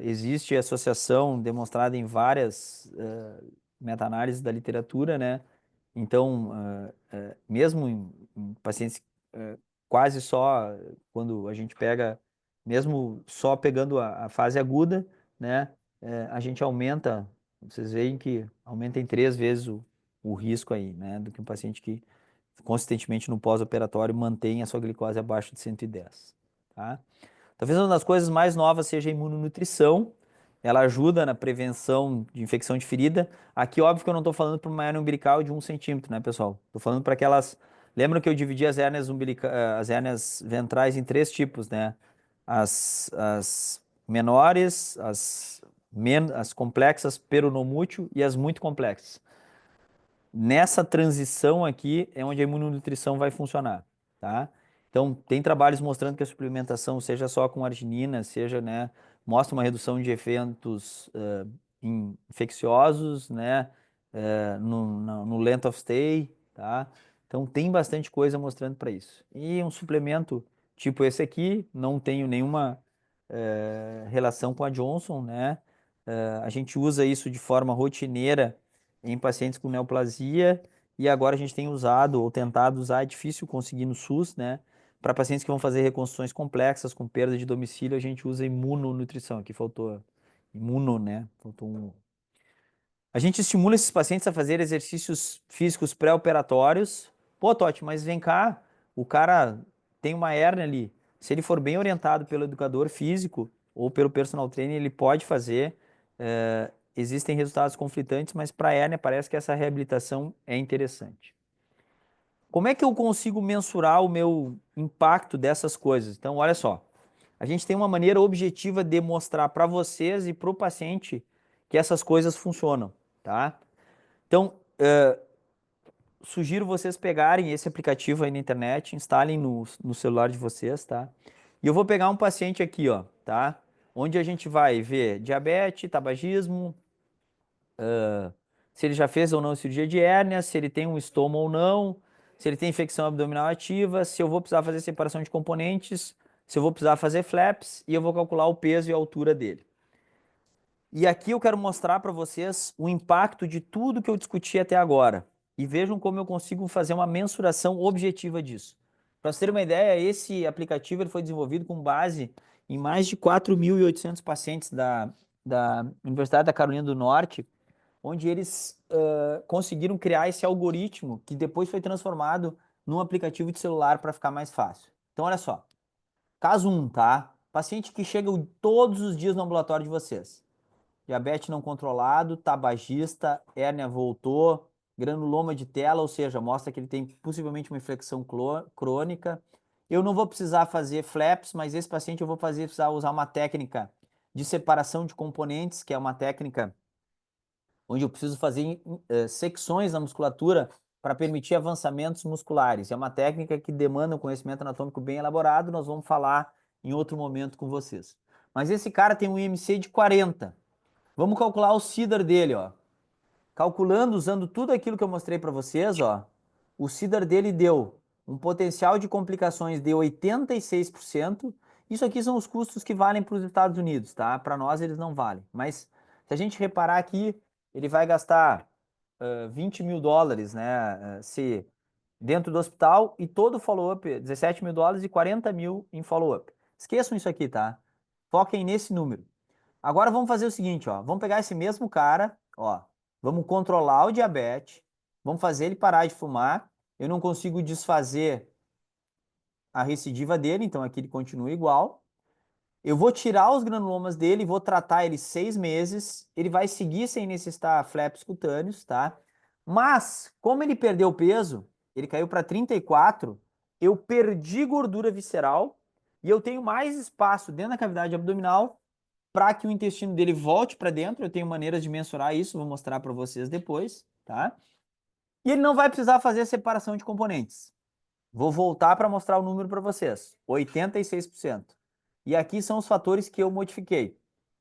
Existe associação demonstrada em várias meta-análises da literatura, né? Então, mesmo em pacientes quase só, quando a gente pega, mesmo só pegando a fase aguda, né? A gente aumenta, vocês veem que aumenta em 3 vezes o risco aí, né? Do que um paciente que consistentemente no pós-operatório mantém a sua glicose abaixo de 110, tá? Talvez uma das coisas mais novas seja a imunonutrição. Ela ajuda na prevenção de infecção de ferida. Aqui, óbvio que eu não estou falando para uma hérnia umbilical de 1 centímetro, né, pessoal? Estou falando para aquelas. Lembra que eu dividi as hérnias ventrais em 3 tipos, né? As menores, as complexas peronomútil e as muito complexas. Nessa transição aqui é onde a imunonutrição vai funcionar, tá? Então, tem trabalhos mostrando que a suplementação, seja só com arginina, seja, né, mostra uma redução de eventos infecciosos, né, no length of stay, tá? Então, tem bastante coisa mostrando para isso. E um suplemento tipo esse aqui, não tenho nenhuma relação com a Johnson, né? A gente usa isso de forma rotineira em pacientes com neoplasia e agora a gente tem usado ou tentado usar, é difícil conseguir no SUS, né? Para pacientes que vão fazer reconstruções complexas com perda de domicílio, a gente usa imunonutrição. Aqui faltou imuno, né? Faltou um. A gente estimula esses pacientes a fazer exercícios físicos pré-operatórios. Pô, Totti, mas vem cá, o cara tem uma hérnia ali. Se ele for bem orientado pelo educador físico ou pelo personal trainer, ele pode fazer. Existem resultados conflitantes, mas para a hérnia parece que essa reabilitação é interessante. Como é que eu consigo mensurar o meu impacto dessas coisas? Então, olha só. A gente tem uma maneira objetiva de mostrar para vocês e para o paciente que essas coisas funcionam, tá? Então, sugiro vocês pegarem esse aplicativo aí na internet, instalem no celular de vocês, tá? E eu vou pegar um paciente aqui, ó, tá? Onde a gente vai ver diabetes, tabagismo, se ele já fez ou não cirurgia de hérnia, se ele tem um estoma ou não, se ele tem infecção abdominal ativa, se eu vou precisar fazer separação de componentes, se eu vou precisar fazer flaps e eu vou calcular o peso e a altura dele. E aqui eu quero mostrar para vocês o impacto de tudo que eu discuti até agora. E vejam como eu consigo fazer uma mensuração objetiva disso. Para vocês terem uma ideia, esse aplicativo ele foi desenvolvido com base em mais de 4.800 pacientes da Universidade da Carolina do Norte, onde eles conseguiram criar esse algoritmo que depois foi transformado num aplicativo de celular para ficar mais fácil. Então, olha só. Caso 1, tá? Paciente que chega todos os dias no ambulatório de vocês. Diabetes não controlado, tabagista, hérnia voltou, granuloma de tela, ou seja, mostra que ele tem possivelmente uma infecção crônica. Eu não vou precisar fazer flaps, mas esse paciente eu vou precisar usar uma técnica de separação de componentes, que é uma técnica onde eu preciso fazer secções na musculatura para permitir avançamentos musculares. É uma técnica que demanda um conhecimento anatômico bem elaborado, nós vamos falar em outro momento com vocês. Mas esse cara tem um IMC de 40. Vamos calcular o CIDR dele, ó. Calculando, usando tudo aquilo que eu mostrei para vocês, ó, o CIDR dele deu um potencial de complicações de 86%. Isso aqui são os custos que valem para os Estados Unidos, tá? Para nós eles não valem. Mas se a gente reparar aqui, ele vai gastar $20.000, né? Se dentro do hospital e todo follow-up, $17.000 e 40 mil em follow-up. Esqueçam isso aqui, tá? Foquem nesse número. Agora vamos fazer o seguinte, ó. Vamos pegar esse mesmo cara, ó. Vamos controlar o diabetes. Vamos fazer ele parar de fumar. Eu não consigo desfazer a recidiva dele, então aqui ele continua igual. Eu vou tirar os granulomas dele, vou tratar ele 6 meses. Ele vai seguir sem necessitar flaps cutâneos, tá? Mas, como ele perdeu peso, ele caiu para 34, eu perdi gordura visceral e eu tenho mais espaço dentro da cavidade abdominal para que o intestino dele volte para dentro. Eu tenho maneiras de mensurar isso, vou mostrar para vocês depois, tá? E ele não vai precisar fazer a separação de componentes. Vou voltar para mostrar o número para vocês. 86%. E aqui são os fatores que eu modifiquei.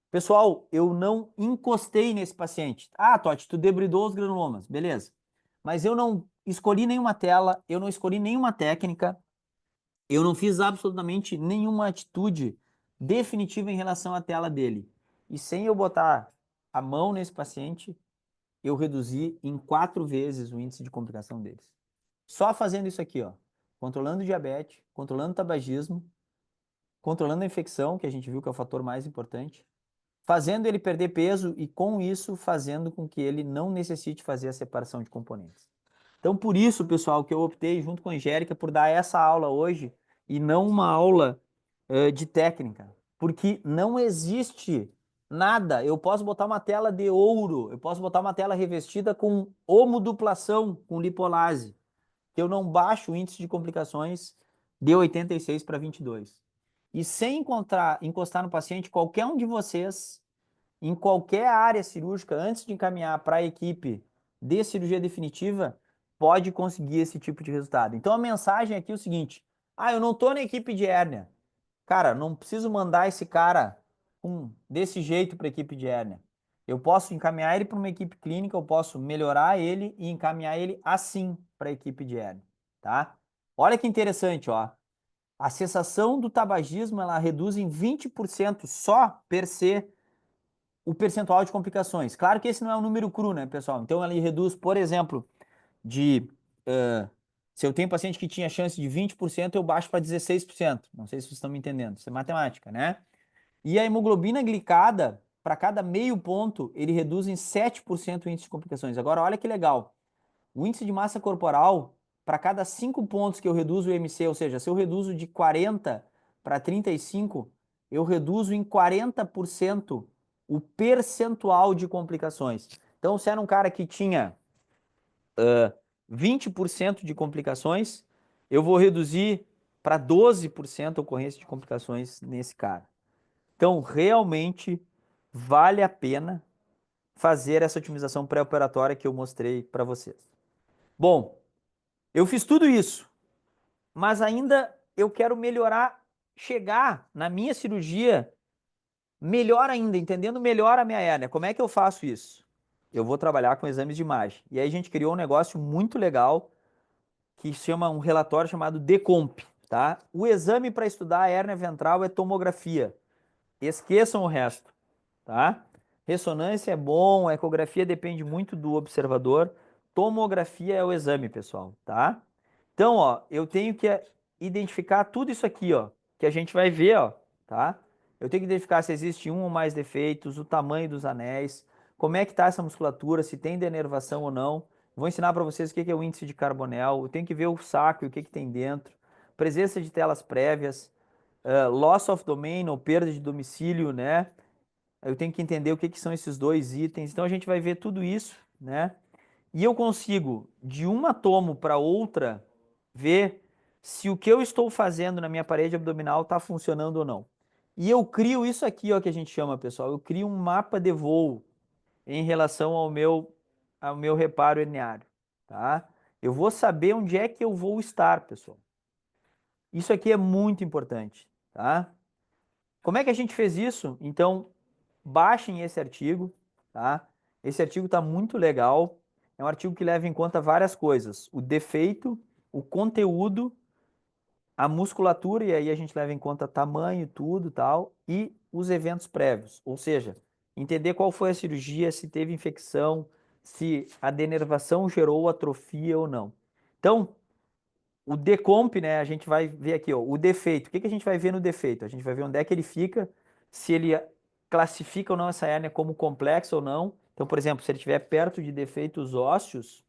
Pessoal, eu não encostei nesse paciente. Ah, Totti, tu debridou os granulomas, beleza. Mas eu não escolhi nenhuma tela, eu não escolhi nenhuma técnica, eu não fiz absolutamente nenhuma atitude definitiva em relação à tela dele. E sem eu botar a mão nesse paciente, eu reduzi em 4 vezes o índice de complicação deles. Só fazendo isso aqui, ó. Controlando o diabetes, controlando o tabagismo, controlando a infecção, que a gente viu que é o fator mais importante, fazendo ele perder peso e, com isso, fazendo com que ele não necessite fazer a separação de componentes. Então, por isso, pessoal, que eu optei, junto com a Angélica, por dar essa aula hoje e não uma aula de técnica. Porque não existe nada. Eu posso botar uma tela de ouro, eu posso botar uma tela revestida com homoduplação, com lipolase, que eu não baixo o índice de complicações de 86 para 22. E sem encostar no paciente, qualquer um de vocês em qualquer área cirúrgica, antes de encaminhar para a equipe de cirurgia definitiva, pode conseguir esse tipo de resultado. Então a mensagem aqui é o seguinte: ah, eu não estou na equipe de hérnia. Cara, não preciso mandar esse cara desse jeito para a equipe de hérnia. Eu posso encaminhar ele para uma equipe clínica, eu posso melhorar ele e encaminhar ele assim para a equipe de hérnia, tá? Olha que interessante, ó. A cessação do tabagismo, ela reduz em 20% só per se o percentual de complicações. Claro que esse não é um número cru, né, pessoal? Então, ele reduz, por exemplo, de. Se eu tenho paciente que tinha chance de 20%, eu baixo para 16%. Não sei se vocês estão me entendendo. Isso é matemática, né? E a hemoglobina glicada, para cada meio ponto, ele reduz em 7% o índice de complicações. Agora, olha que legal. O índice de massa corporal, para cada 5 pontos que eu reduzo o IMC, ou seja, se eu reduzo de 40 para 35, eu reduzo em 40% o percentual de complicações. Então, se era um cara que tinha 20% de complicações, eu vou reduzir para 12% a ocorrência de complicações nesse cara. Então, realmente vale a pena fazer essa otimização pré-operatória que eu mostrei para vocês. Bom, eu fiz tudo isso, mas ainda eu quero melhorar, chegar na minha cirurgia melhor ainda, entendendo melhor a minha hérnia. Como é que eu faço isso? Eu vou trabalhar com exames de imagem. E aí a gente criou um negócio muito legal que chama um relatório chamado DECOMP, tá? O exame para estudar a hérnia ventral é tomografia. Esqueçam o resto, tá? Ressonância é bom, a ecografia depende muito do observador. Tomografia é o exame, pessoal, tá? Então, ó, eu tenho que identificar tudo isso aqui, ó, que a gente vai ver, ó, tá? Eu tenho que identificar se existe um ou mais defeitos, o tamanho dos anéis, como é que tá essa musculatura, se tem denervação ou não. Vou ensinar para vocês o que é o índice de Carbonell. Eu tenho que ver o saco e o que tem dentro. Presença de telas prévias, loss of domain ou perda de domicílio, né? Eu tenho que entender o que são esses dois itens. Então a gente vai ver tudo isso, né? E eu consigo, de uma tomo para outra, ver se o que eu estou fazendo na minha parede abdominal está funcionando ou não. E eu crio isso aqui, ó, que a gente chama, pessoal. Eu crio um mapa de voo em relação ao meu reparo herniário, tá? Eu vou saber onde é que eu vou estar, pessoal. Isso aqui é muito importante, tá? Como é que a gente fez isso? Então, baixem esse artigo, tá? Esse artigo está muito legal. É um artigo que leva em conta várias coisas: o defeito, o conteúdo, a musculatura, e aí a gente leva em conta tamanho, tudo, tal, e os eventos prévios. Ou seja, entender qual foi a cirurgia, se teve infecção, se a denervação gerou atrofia ou não. Então, o decomp, né, a gente vai ver aqui, ó, o defeito. O que que a gente vai ver no defeito? A gente vai ver onde é que ele fica, se ele classifica ou não essa hérnia como complexa ou não. Então, por exemplo, se ele estiver perto de defeitos ósseos,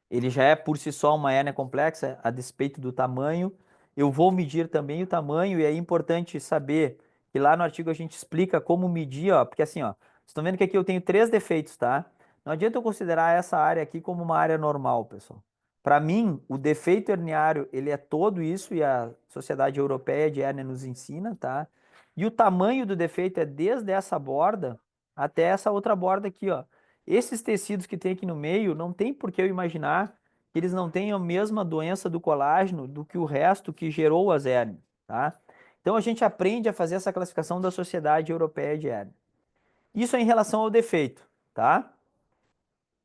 ele já é por si só uma hérnia complexa, a despeito do tamanho. Eu vou medir também o tamanho, e é importante saber que lá no artigo a gente explica como medir, ó, porque assim, ó, vocês estão vendo que aqui eu tenho 3 defeitos, tá? Não adianta eu considerar essa área aqui como uma área normal, pessoal. Para mim, o defeito herniário, ele é todo isso, e a Sociedade Europeia de Hérnia nos ensina, tá? E o tamanho do defeito é desde essa borda até essa outra borda aqui, ó. Esses tecidos que tem aqui no meio, não tem por que eu imaginar que eles não tenham a mesma doença do colágeno do que o resto que gerou as hérnias, tá? Então a gente aprende a fazer essa classificação da Sociedade Europeia de Hérnia. Isso é em relação ao defeito, tá?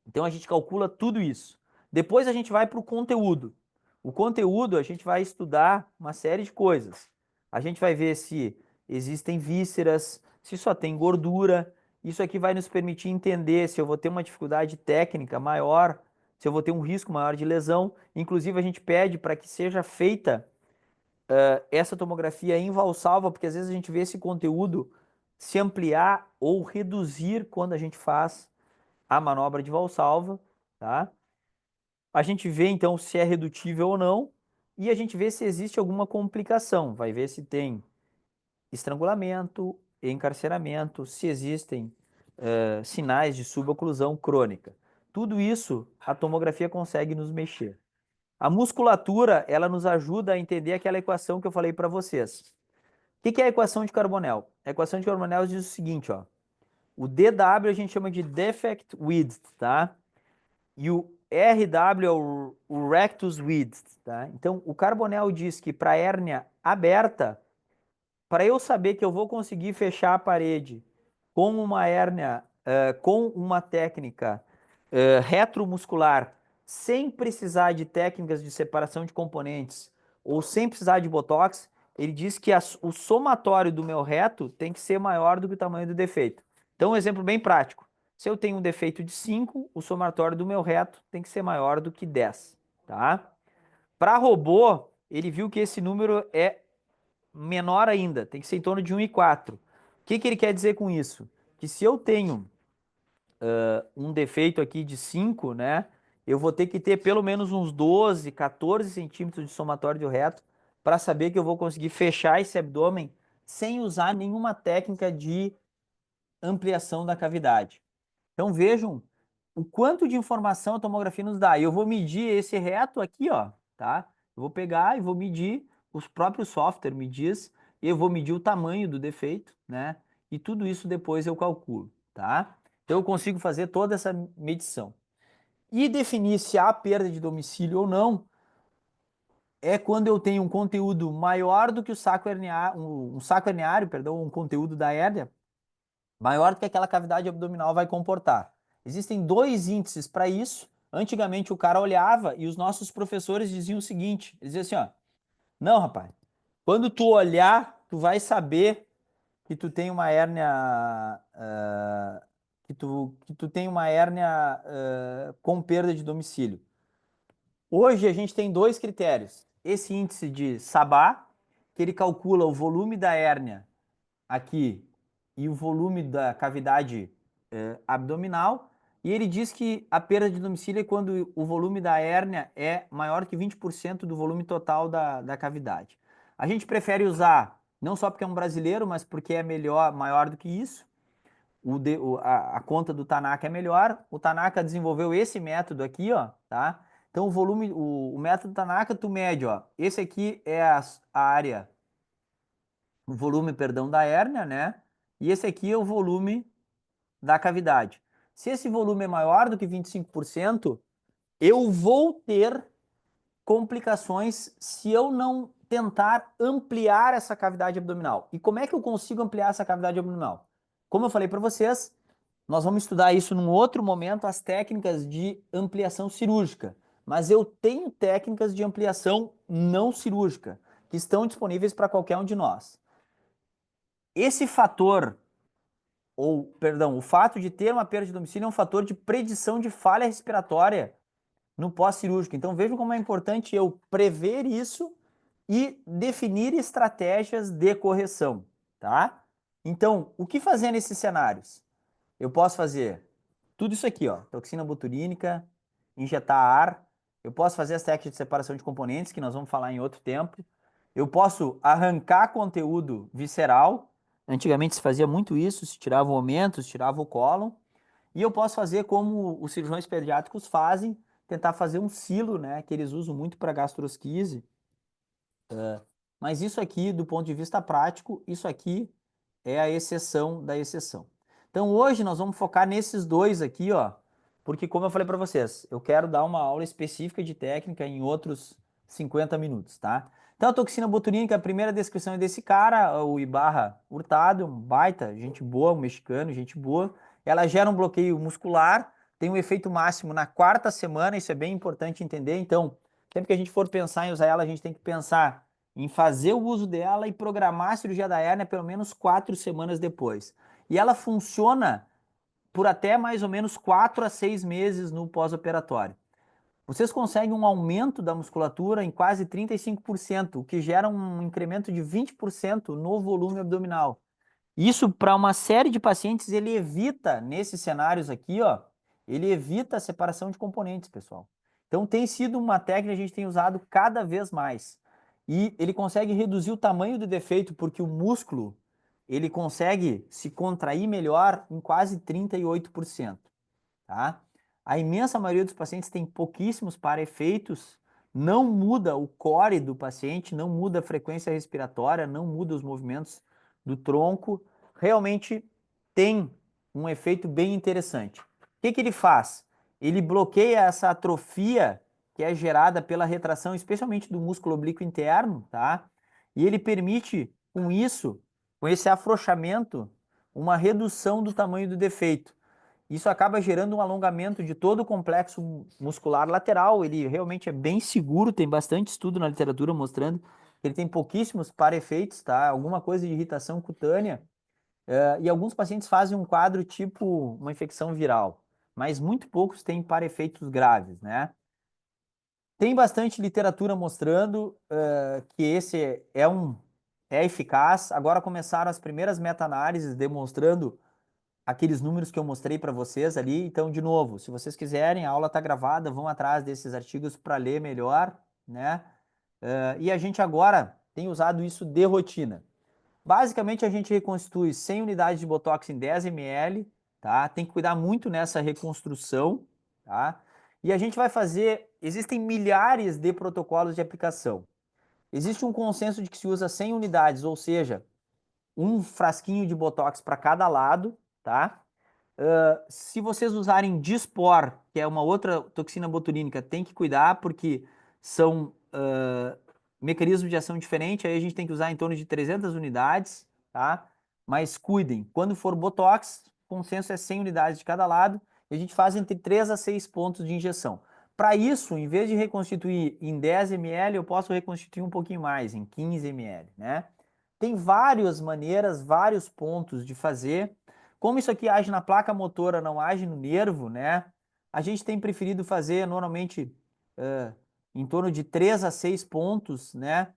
Então a gente calcula tudo isso. Depois a gente vai para o conteúdo. O conteúdo a gente vai estudar uma série de coisas. A gente vai ver se existem vísceras, se só tem gordura. Isso aqui vai nos permitir entender se eu vou ter uma dificuldade técnica maior, se eu vou ter um risco maior de lesão. Inclusive a gente pede para que seja feita essa tomografia em valsalva, porque às vezes a gente vê esse conteúdo se ampliar ou reduzir quando a gente faz a manobra de valsalva, tá? A gente vê então se é redutível ou não e a gente vê se existe alguma complicação. Vai ver se tem estrangulamento, encarceramento, se existem sinais de suboclusão crônica. Tudo isso a tomografia consegue nos mexer. A musculatura, ela nos ajuda a entender aquela equação que eu falei para vocês. O que é a equação de Carbonell? A equação de Carbonell diz o seguinte, ó. O DW a gente chama de defect width, tá? E o RW é o rectus width, tá? Então, o Carbonell diz que para hérnia aberta, para eu saber que eu vou conseguir fechar a parede com uma hérnia, com uma técnica retromuscular, sem precisar de técnicas de separação de componentes ou sem precisar de botox, ele diz que o somatório do meu reto tem que ser maior do que o tamanho do defeito. Então, um exemplo bem prático. Se eu tenho um defeito de 5, o somatório do meu reto tem que ser maior do que 10, tá? Para robô, ele viu que esse número é menor ainda, tem que ser em torno de 1,4. O que ele quer dizer com isso? Que se eu tenho um defeito aqui de 5, né, eu vou ter que ter pelo menos uns 12, 14 centímetros de somatório de reto para saber que eu vou conseguir fechar esse abdômen sem usar nenhuma técnica de ampliação da cavidade. Então vejam o quanto de informação a tomografia nos dá. E eu vou medir esse reto aqui, ó, tá? Eu vou pegar e vou medir, os próprios software me diz, eu vou medir o tamanho do defeito, né? E tudo isso depois eu calculo, tá? Então eu consigo fazer toda essa medição. E definir se há perda de domicílio ou não é quando eu tenho um conteúdo maior do que o saco herniário, um saco herniário, perdão, um conteúdo da hérnia, maior do que aquela cavidade abdominal vai comportar. Existem dois índices para isso. Antigamente o cara olhava e os nossos professores diziam o seguinte, eles diziam assim, ó, não, rapaz, quando tu olhar, tu vai saber que tu tem uma hérnia, que tu tem uma hérnia com perda de domicílio. Hoje a gente tem dois critérios. Esse índice de Sabah, que ele calcula o volume da hérnia aqui e o volume da cavidade abdominal, e ele diz que a perda de domicílio é quando o volume da hérnia é maior que 20% do volume total da cavidade. A gente prefere usar, não só porque é um brasileiro, mas porque é melhor, maior do que isso. A conta do Tanaka é melhor. O Tanaka desenvolveu esse método aqui, ó, tá? Então o método Tanaka tu mede, ó. Esse aqui é a área, o volume, perdão, da hérnia, né? E esse aqui é o volume da cavidade. Se esse volume é maior do que 25%, eu vou ter complicações se eu não tentar ampliar essa cavidade abdominal. E como é que eu consigo ampliar essa cavidade abdominal? Como eu falei para vocês, nós vamos estudar isso num outro momento, as técnicas de ampliação cirúrgica. Mas eu tenho técnicas de ampliação não cirúrgica, que estão disponíveis para qualquer um de nós. Esse fator, ou, perdão, o fato de ter uma perda de domicílio é um fator de predição de falha respiratória no pós-cirúrgico. Então vejam como é importante eu prever isso e definir estratégias de correção, tá? Então, o que fazer nesses cenários? Eu posso fazer tudo isso aqui, ó, toxina boturínica, injetar ar, eu posso fazer as técnicas de separação de componentes, que nós vamos falar em outro tempo. Eu posso arrancar conteúdo visceral. Antigamente se fazia muito isso, se tirava o omentус, se tirava o cólon. E eu posso fazer como os cirurgiões pediátricos fazem, tentar fazer um silo, né, que eles usam muito para gastrosquise. Mas isso aqui, do ponto de vista prático, isso aqui é a exceção da exceção. Então hoje nós vamos focar nesses dois aqui, ó, porque como eu falei para vocês, eu quero dar uma aula específica de técnica em outros 50 minutos, tá? Então, a toxina botulínica, a primeira descrição é desse cara, o Ibarra Hurtado, um baita, gente boa, um mexicano, gente boa. Ela gera um bloqueio muscular, tem um efeito máximo na quarta semana, isso é bem importante entender. Então, sempre que a gente for pensar em usar ela, a gente tem que pensar em fazer o uso dela e programar a cirurgia da hérnia pelo menos 4 semanas depois. E ela funciona por até mais ou menos 4 a 6 meses no pós-operatório. Vocês conseguem um aumento da musculatura em quase 35%, o que gera um incremento de 20% no volume abdominal. Isso, para uma série de pacientes, ele evita, nesses cenários aqui, ó, ele evita a separação de componentes, pessoal. Então, tem sido uma técnica que a gente tem usado cada vez mais. E ele consegue reduzir o tamanho do defeito, porque o músculo, ele consegue se contrair melhor em quase 38%, tá? A imensa maioria dos pacientes tem pouquíssimos para-efeitos, não muda o core do paciente, não muda a frequência respiratória, não muda os movimentos do tronco, realmente tem um efeito bem interessante. O que que ele faz? Ele bloqueia essa atrofia que é gerada pela retração, especialmente do músculo oblíquo interno, tá? E ele permite, com isso, com esse afrouxamento, uma redução do tamanho do defeito. Isso acaba gerando um alongamento de todo o complexo muscular lateral. Ele realmente é bem seguro, tem bastante estudo na literatura mostrando que ele tem pouquíssimos para-efeitos, tá? Alguma coisa de irritação cutânea. E alguns pacientes fazem um quadro tipo uma infecção viral, mas muito poucos têm para-efeitos graves, né? Tem bastante literatura mostrando que esse é eficaz. Agora começaram as primeiras meta-análises demonstrando aqueles números que eu mostrei para vocês ali. Então, de novo, se vocês quiserem, a aula está gravada, vão atrás desses artigos para ler melhor, né? E a gente agora tem usado isso de rotina. Basicamente, a gente reconstitui 100 unidades de Botox em 10 ml, tá? Tem que cuidar muito nessa reconstrução, tá? E a gente vai fazer, existem milhares de protocolos de aplicação. Existe um consenso de que se usa 100 unidades, ou seja, um frasquinho de Botox para cada lado, tá? Se vocês usarem Dispor, que é uma outra toxina botulínica, tem que cuidar porque são mecanismos de ação diferentes, aí a gente tem que usar em torno de 300 unidades, tá? Mas cuidem, quando for Botox, o consenso é 100 unidades de cada lado, e a gente faz entre 3 a 6 pontos de injeção. Para isso, em vez de reconstituir em 10 ml, eu posso reconstituir um pouquinho mais, em 15 ml, né? Tem várias maneiras, vários pontos de fazer. Como isso aqui age na placa motora, não age no nervo, né? A gente tem preferido fazer normalmente em torno de 3 a 6 pontos, né?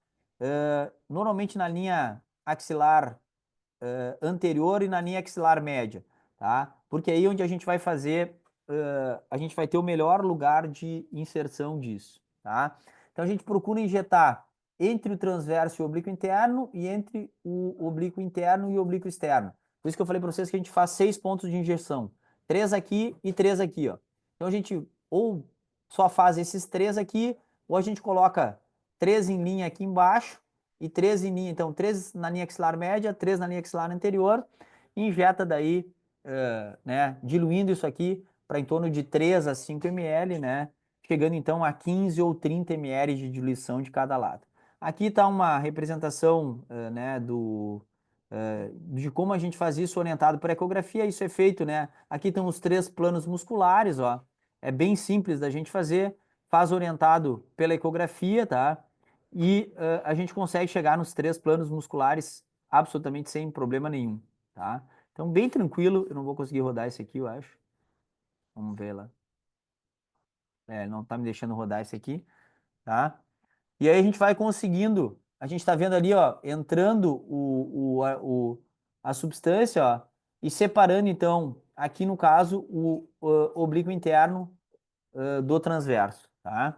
Normalmente na linha axilar anterior e na linha axilar média, tá? Porque aí é onde a gente vai fazer, a gente vai ter o melhor lugar de inserção disso, tá? Então a gente procura injetar entre o transverso e o oblíquo interno e entre o oblíquo interno e o oblíquo externo. Por isso que eu falei para vocês que a gente faz 6 pontos de injeção, 3 aqui e 3 aqui, ó. Então a gente ou só faz esses 3 aqui, ou a gente coloca 3 em linha aqui embaixo e 3 em linha, então 3 na linha axilar média, 3 na linha axilar anterior, e injeta daí, né, diluindo isso aqui para em torno de 3 a 5 ml, né, chegando então a 15 ou 30 ml de diluição de cada lado. Aqui está uma representação, né, de como a gente faz isso orientado por ecografia. Isso é feito, né? Aqui estão os 3 planos musculares, ó. É bem simples da gente fazer, faz orientado pela ecografia, tá? E a gente consegue chegar nos 3 planos musculares absolutamente sem problema nenhum, tá? Então, bem tranquilo, eu não vou conseguir rodar esse aqui, eu acho. Vamos ver lá. Não tá me deixando rodar esse aqui, tá? E aí a gente vai conseguindo, a gente está vendo ali, ó, entrando a substância, ó, e separando, então, aqui no caso, o oblíquo interno do transverso, tá?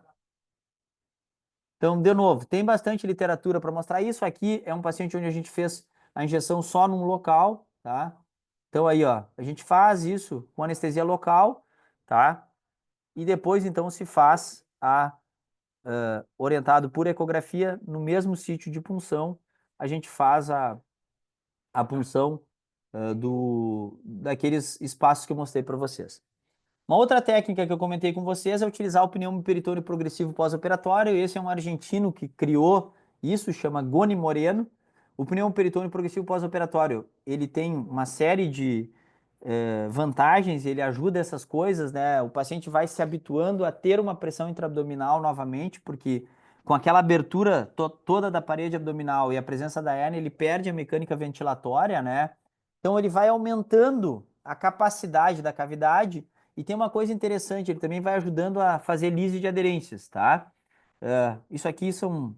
Então, de novo, tem bastante literatura para mostrar isso. Aqui é um paciente onde a gente fez a injeção só num local, tá? Então aí, ó, a gente faz isso com anestesia local, tá? E depois, então, se faz orientado por ecografia no mesmo sítio de punção, a gente faz a punção daqueles espaços que eu mostrei para vocês. Uma outra técnica que eu comentei com vocês é utilizar o pneumoperitônio progressivo pós-operatório. Esse é um argentino que criou Isso chama Goni Moreno. O pneumo peritônio progressivo pós-operatório, ele tem uma série de vantagens, ele ajuda essas coisas, né? O paciente vai se habituando a ter uma pressão intraabdominal novamente, porque com aquela abertura toda da parede abdominal e a presença da hérnia, ele perde a mecânica ventilatória, né? Então ele vai aumentando a capacidade da cavidade e tem uma coisa interessante, ele também vai ajudando a fazer lise de aderências, tá? Isso aqui são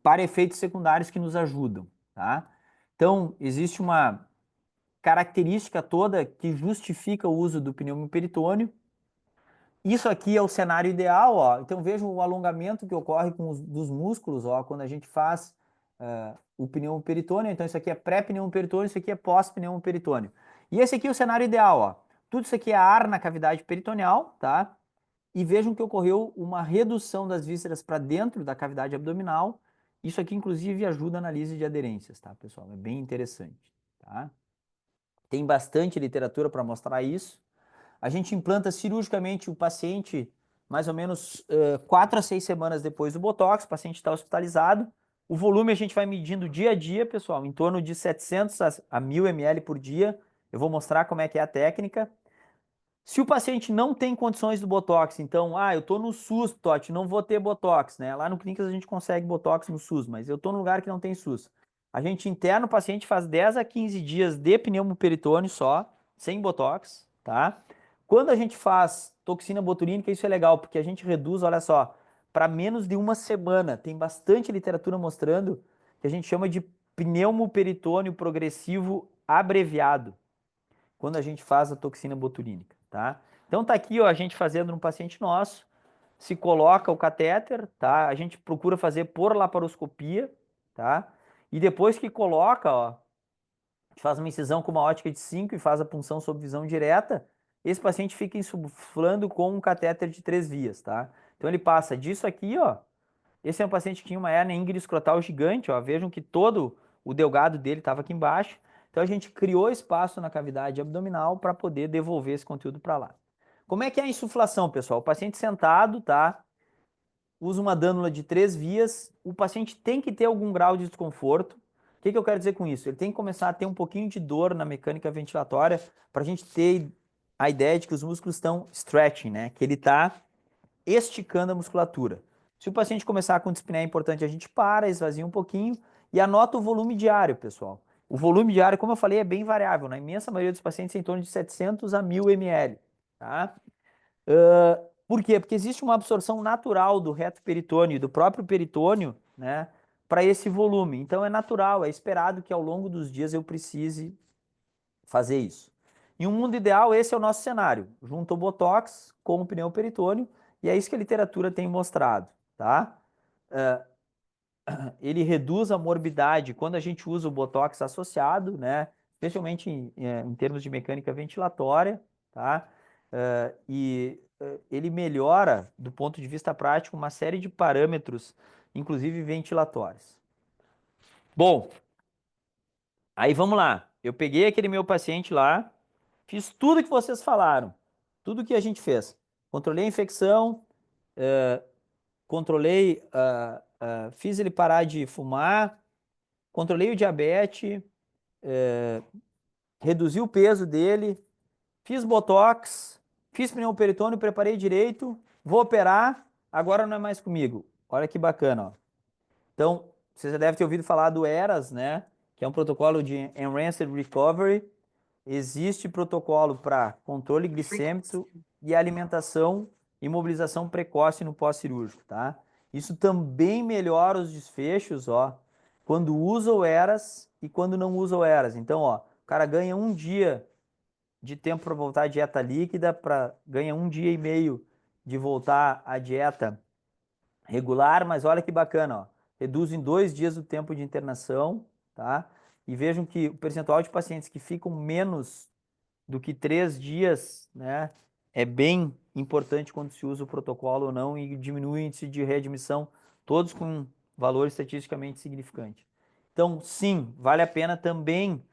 para-efeitos secundários que nos ajudam, tá? Então, existe uma característica toda que justifica o uso do pneumo peritônio. Isso aqui é o cenário ideal, ó. Então vejam o alongamento que ocorre dos músculos, ó, quando a gente faz o pneumo peritônio. Então isso aqui é pré-pneumo peritônio, isso aqui é pós-pneumo peritônio. E esse aqui é o cenário ideal, ó. Tudo isso aqui é ar na cavidade peritoneal, tá? E vejam que ocorreu uma redução das vísceras para dentro da cavidade abdominal. Isso aqui, inclusive, ajuda na análise de aderências, tá, pessoal? É bem interessante, tá? Tem bastante literatura para mostrar isso. A gente implanta cirurgicamente o paciente mais ou menos 4 a 6 semanas depois do Botox, o paciente está hospitalizado. O volume a gente vai medindo dia a dia, pessoal, em torno de 700 a 1000 ml por dia. Eu vou mostrar como é que é a técnica. Se o paciente não tem condições do Botox, então, eu tô no SUS, Totti, não vou ter Botox, né? Lá no Clínicas a gente consegue Botox no SUS, mas eu tô num lugar que não tem SUS. A gente interna o paciente, faz 10 a 15 dias de pneumoperitônio só, sem Botox, tá? Quando a gente faz toxina botulínica, isso é legal, porque a gente reduz, olha só, para menos de uma semana. Tem bastante literatura mostrando que a gente chama de pneumoperitônio progressivo abreviado, quando a gente faz a toxina botulínica, tá? Então tá aqui, ó, a gente fazendo num paciente nosso, se coloca o catéter, tá? A gente procura fazer por laparoscopia, tá? E depois que coloca, ó, a gente faz uma incisão com uma ótica de 5 e faz a punção sob visão direta, esse paciente fica insuflando com um catéter de 3 vias, tá? Então ele passa disso aqui, ó. Esse é um paciente que tinha uma hérnia ínguine-escrotal gigante, ó. Vejam que todo o delgado dele estava aqui embaixo. Então a gente criou espaço na cavidade abdominal para poder devolver esse conteúdo para lá. Como é que é a insuflação, pessoal? O paciente sentado, tá? Usa uma dânula de 3 vias. O paciente tem que ter algum grau de desconforto. O que eu quero dizer com isso? Ele tem que começar a ter um pouquinho de dor na mecânica ventilatória para a gente ter a ideia de que os músculos estão stretching, né? Que ele está esticando a musculatura. Se o paciente começar com dispneia importante, a gente para, esvazia um pouquinho e anota o volume diário, pessoal. O volume diário, como eu falei, é bem variável. Na imensa maioria dos pacientes é em torno de 700 a 1000 ml. Tá? Por quê? Porque existe uma absorção natural do reto peritônio e do próprio peritônio, né, para esse volume. Então é natural, é esperado que ao longo dos dias eu precise fazer isso. Em um mundo ideal, esse é o nosso cenário. Junto o Botox com o pneu peritônio, e é isso que a literatura tem mostrado, tá? Ele reduz a morbidade quando a gente usa o Botox associado, né? Especialmente em termos de mecânica ventilatória, tá? Ele melhora, do ponto de vista prático, uma série de parâmetros, inclusive ventilatórios. Bom, aí vamos lá. Eu peguei aquele meu paciente lá, fiz tudo que vocês falaram, tudo que a gente fez. Controlei a infecção, controlei, fiz ele parar de fumar, controlei o diabetes, reduzi o peso dele, fiz botox, fiz pneumoperitônio, preparei direito, vou operar, agora não é mais comigo. Olha que bacana, ó. Então, você já deve ter ouvido falar do ERAS, né? Que é um protocolo de Enhanced Recovery. Existe protocolo para controle glicêmico e alimentação e mobilização precoce no pós-cirúrgico, tá? Isso também melhora os desfechos, ó, quando usa o ERAS e quando não usa o ERAS. Então, ó, o cara ganha um dia de tempo para voltar à dieta líquida, ganha um dia e meio de voltar à dieta regular, mas olha que bacana, ó, reduz em 2 dias o tempo de internação, tá? E vejam que o percentual de pacientes que ficam menos do que 3 dias, né? É bem importante quando se usa o protocolo ou não e diminui o índice de readmissão, todos com valor estatisticamente significante. Então, sim, vale a pena também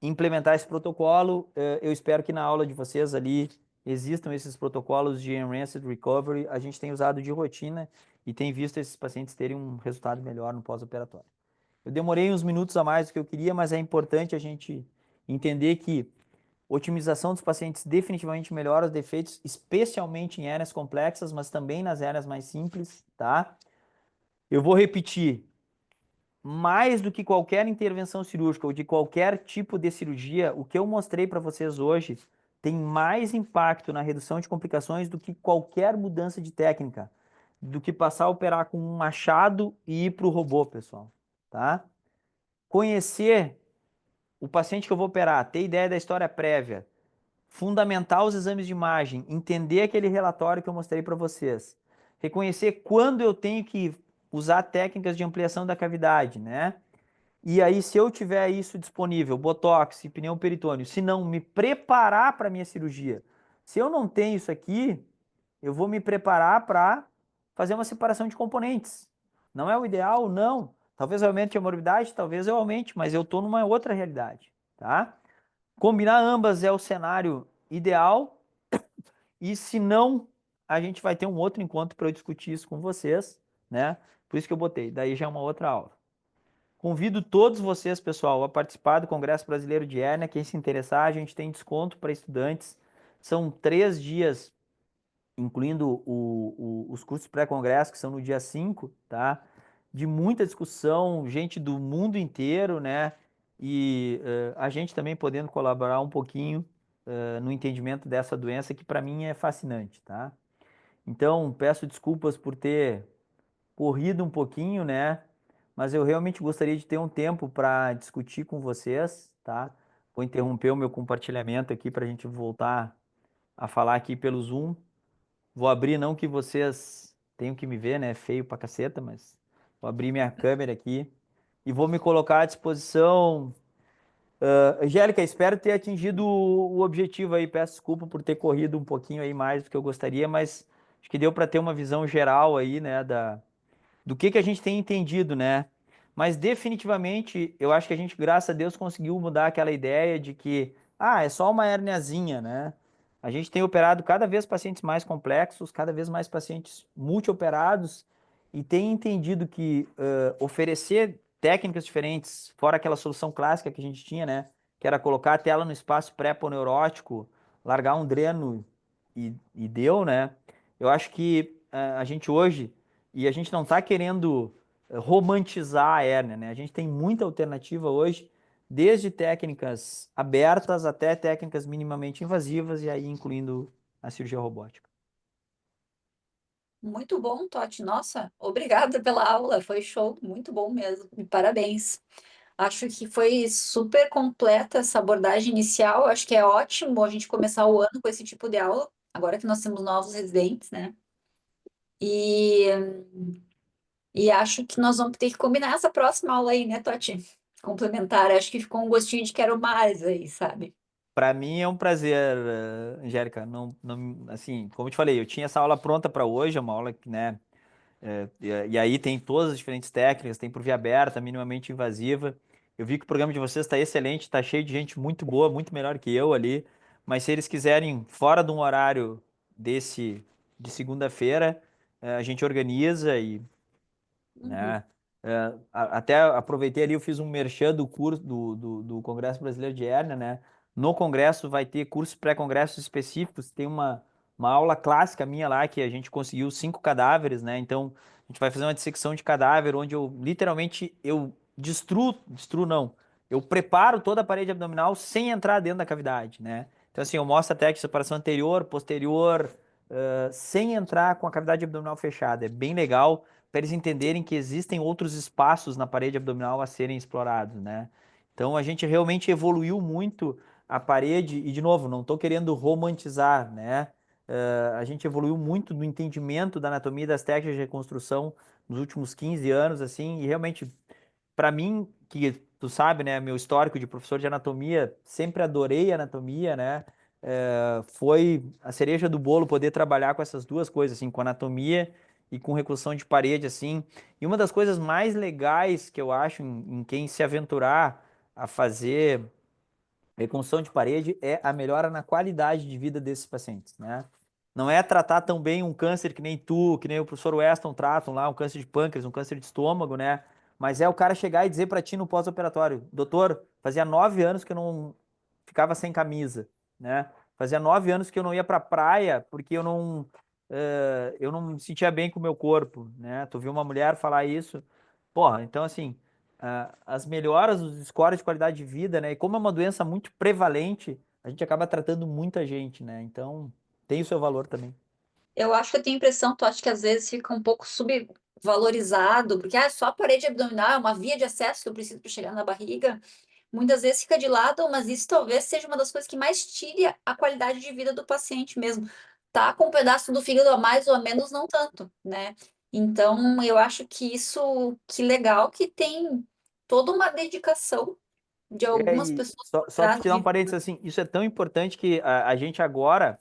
implementar esse protocolo. Eu espero que na aula de vocês ali existam esses protocolos de Enhanced Recovery. A gente tem usado de rotina e tem visto esses pacientes terem um resultado melhor no pós-operatório. Eu demorei uns minutos a mais do que eu queria, mas é importante a gente entender que otimização dos pacientes definitivamente melhora os defeitos, especialmente em hérnias complexas, mas também nas hérnias mais simples, tá? Eu vou repetir, mais do que qualquer intervenção cirúrgica ou de qualquer tipo de cirurgia, o que eu mostrei para vocês hoje tem mais impacto na redução de complicações do que qualquer mudança de técnica, do que passar a operar com um machado e ir para o robô, pessoal, tá? Conhecer o paciente que eu vou operar, ter ideia da história prévia, fundamentar os exames de imagem, entender aquele relatório que eu mostrei para vocês, reconhecer quando eu tenho que usar técnicas de ampliação da cavidade, né? E aí, se eu tiver isso disponível, botox e pneu peritônio, se não, me preparar para a minha cirurgia. Se eu não tenho isso aqui, eu vou me preparar para fazer uma separação de componentes. Não é o ideal? Não. Talvez eu aumente a morbidade, talvez eu aumente, mas eu estou numa outra realidade, tá? Combinar ambas é o cenário ideal, e se não, a gente vai ter um outro encontro para eu discutir isso com vocês, né? Por isso que eu botei, daí já é uma outra aula. Convido todos vocês, pessoal, a participar do Congresso Brasileiro de Hérnia. Quem se interessar, a gente tem desconto para estudantes. São 3 dias, incluindo os cursos pré-congresso, que são no dia 5, tá? De muita discussão, gente do mundo inteiro, né? E a gente também podendo colaborar um pouquinho no entendimento dessa doença, que para mim é fascinante, tá? Então, peço desculpas por ter corrido um pouquinho, né? Mas eu realmente gostaria de ter um tempo para discutir com vocês, tá? Vou interromper o meu compartilhamento aqui para a gente voltar a falar aqui pelo Zoom. Vou abrir, não que vocês tenham que me ver, né? Feio pra caceta, mas vou abrir minha câmera aqui e vou me colocar à disposição. Angélica, espero ter atingido o objetivo aí. Peço desculpa por ter corrido um pouquinho aí mais do que eu gostaria, mas acho que deu para ter uma visão geral aí, né, do que a gente tem entendido, né? Mas definitivamente, eu acho que a gente, graças a Deus, conseguiu mudar aquela ideia de que, é só uma herniazinha, né? A gente tem operado cada vez pacientes mais complexos, cada vez mais pacientes multioperados e tem entendido que oferecer técnicas diferentes, fora aquela solução clássica que a gente tinha, né? Que era colocar a tela no espaço pré-poneurótico, largar um dreno e deu, né? Eu acho que a gente hoje e a gente não está querendo romantizar a hérnia, né? A gente tem muita alternativa hoje, desde técnicas abertas até técnicas minimamente invasivas, e aí incluindo a cirurgia robótica. Muito bom, Totti. Nossa, obrigada pela aula. Foi show, muito bom mesmo. E parabéns. Acho que foi super completa essa abordagem inicial. Acho que é ótimo a gente começar o ano com esse tipo de aula, agora que nós temos novos residentes, né? E, e acho que nós vamos ter que combinar essa próxima aula aí, né, Toti? Complementar. Acho que ficou um gostinho de quero mais aí, sabe? Para mim é um prazer, Angélica. Não, não, assim, como eu te falei, eu tinha essa aula pronta para hoje, é uma aula que, né, e aí tem todas as diferentes técnicas, tem por via aberta, minimamente invasiva. Eu vi que o programa de vocês está excelente, está cheio de gente muito boa, muito melhor que eu ali. Mas se eles quiserem, fora de um horário desse de segunda-feira, a gente organiza e Uhum. né? Até aproveitei ali, eu fiz um merchan do curso do Congresso Brasileiro de Hérnia, né? No congresso vai ter cursos pré-congressos específicos, tem uma aula clássica minha lá que a gente conseguiu 5 cadáveres, né? Então a gente vai fazer uma dissecção de cadáver onde eu literalmente eu destruo não, eu preparo toda a parede abdominal sem entrar dentro da cavidade, né? Então assim, eu mostro a técnica de separação anterior, posterior, sem entrar com a cavidade abdominal fechada. É bem legal para eles entenderem que existem outros espaços na parede abdominal a serem explorados, né? Então a gente realmente evoluiu muito a parede, e de novo, não estou querendo romantizar, né? A gente evoluiu muito no entendimento da anatomia e das técnicas de reconstrução nos últimos 15 anos, assim, e realmente, para mim, que tu sabe, né, meu histórico de professor de anatomia, sempre adorei anatomia, né? Foi a cereja do bolo poder trabalhar com essas duas coisas, assim, com anatomia e com reconstrução de parede, assim. E uma das coisas mais legais que eu acho em quem se aventurar a fazer reconstrução de parede é a melhora na qualidade de vida desses pacientes, né? Não é tratar tão bem um câncer que nem tu, que nem o professor Weston tratam lá, um câncer de pâncreas, um câncer de estômago, né? Mas é o cara chegar e dizer pra ti no pós-operatório, doutor, fazia 9 anos que eu não ficava sem camisa, né? Fazia 9 anos que eu não ia pra praia porque eu não me sentia bem com o meu corpo, né? Tu viu uma mulher falar isso, porra, então assim, as melhoras, os scores de qualidade de vida, né? E como é uma doença muito prevalente, a gente acaba tratando muita gente, né? Então tem o seu valor também. Eu acho que eu tenho a impressão, tu acha que às vezes fica um pouco subvalorizado, porque só a parede abdominal é uma via de acesso que eu preciso para chegar na barriga. Muitas vezes fica de lado, mas isso talvez seja uma das coisas que mais tire a qualidade de vida do paciente mesmo. Tá com um pedaço do fígado a mais ou a menos, não tanto, né? Então, eu acho que isso, que legal que tem toda uma dedicação de É, algumas e pessoas por só trás te dar um disso. parênteses assim, isso é tão importante que a gente agora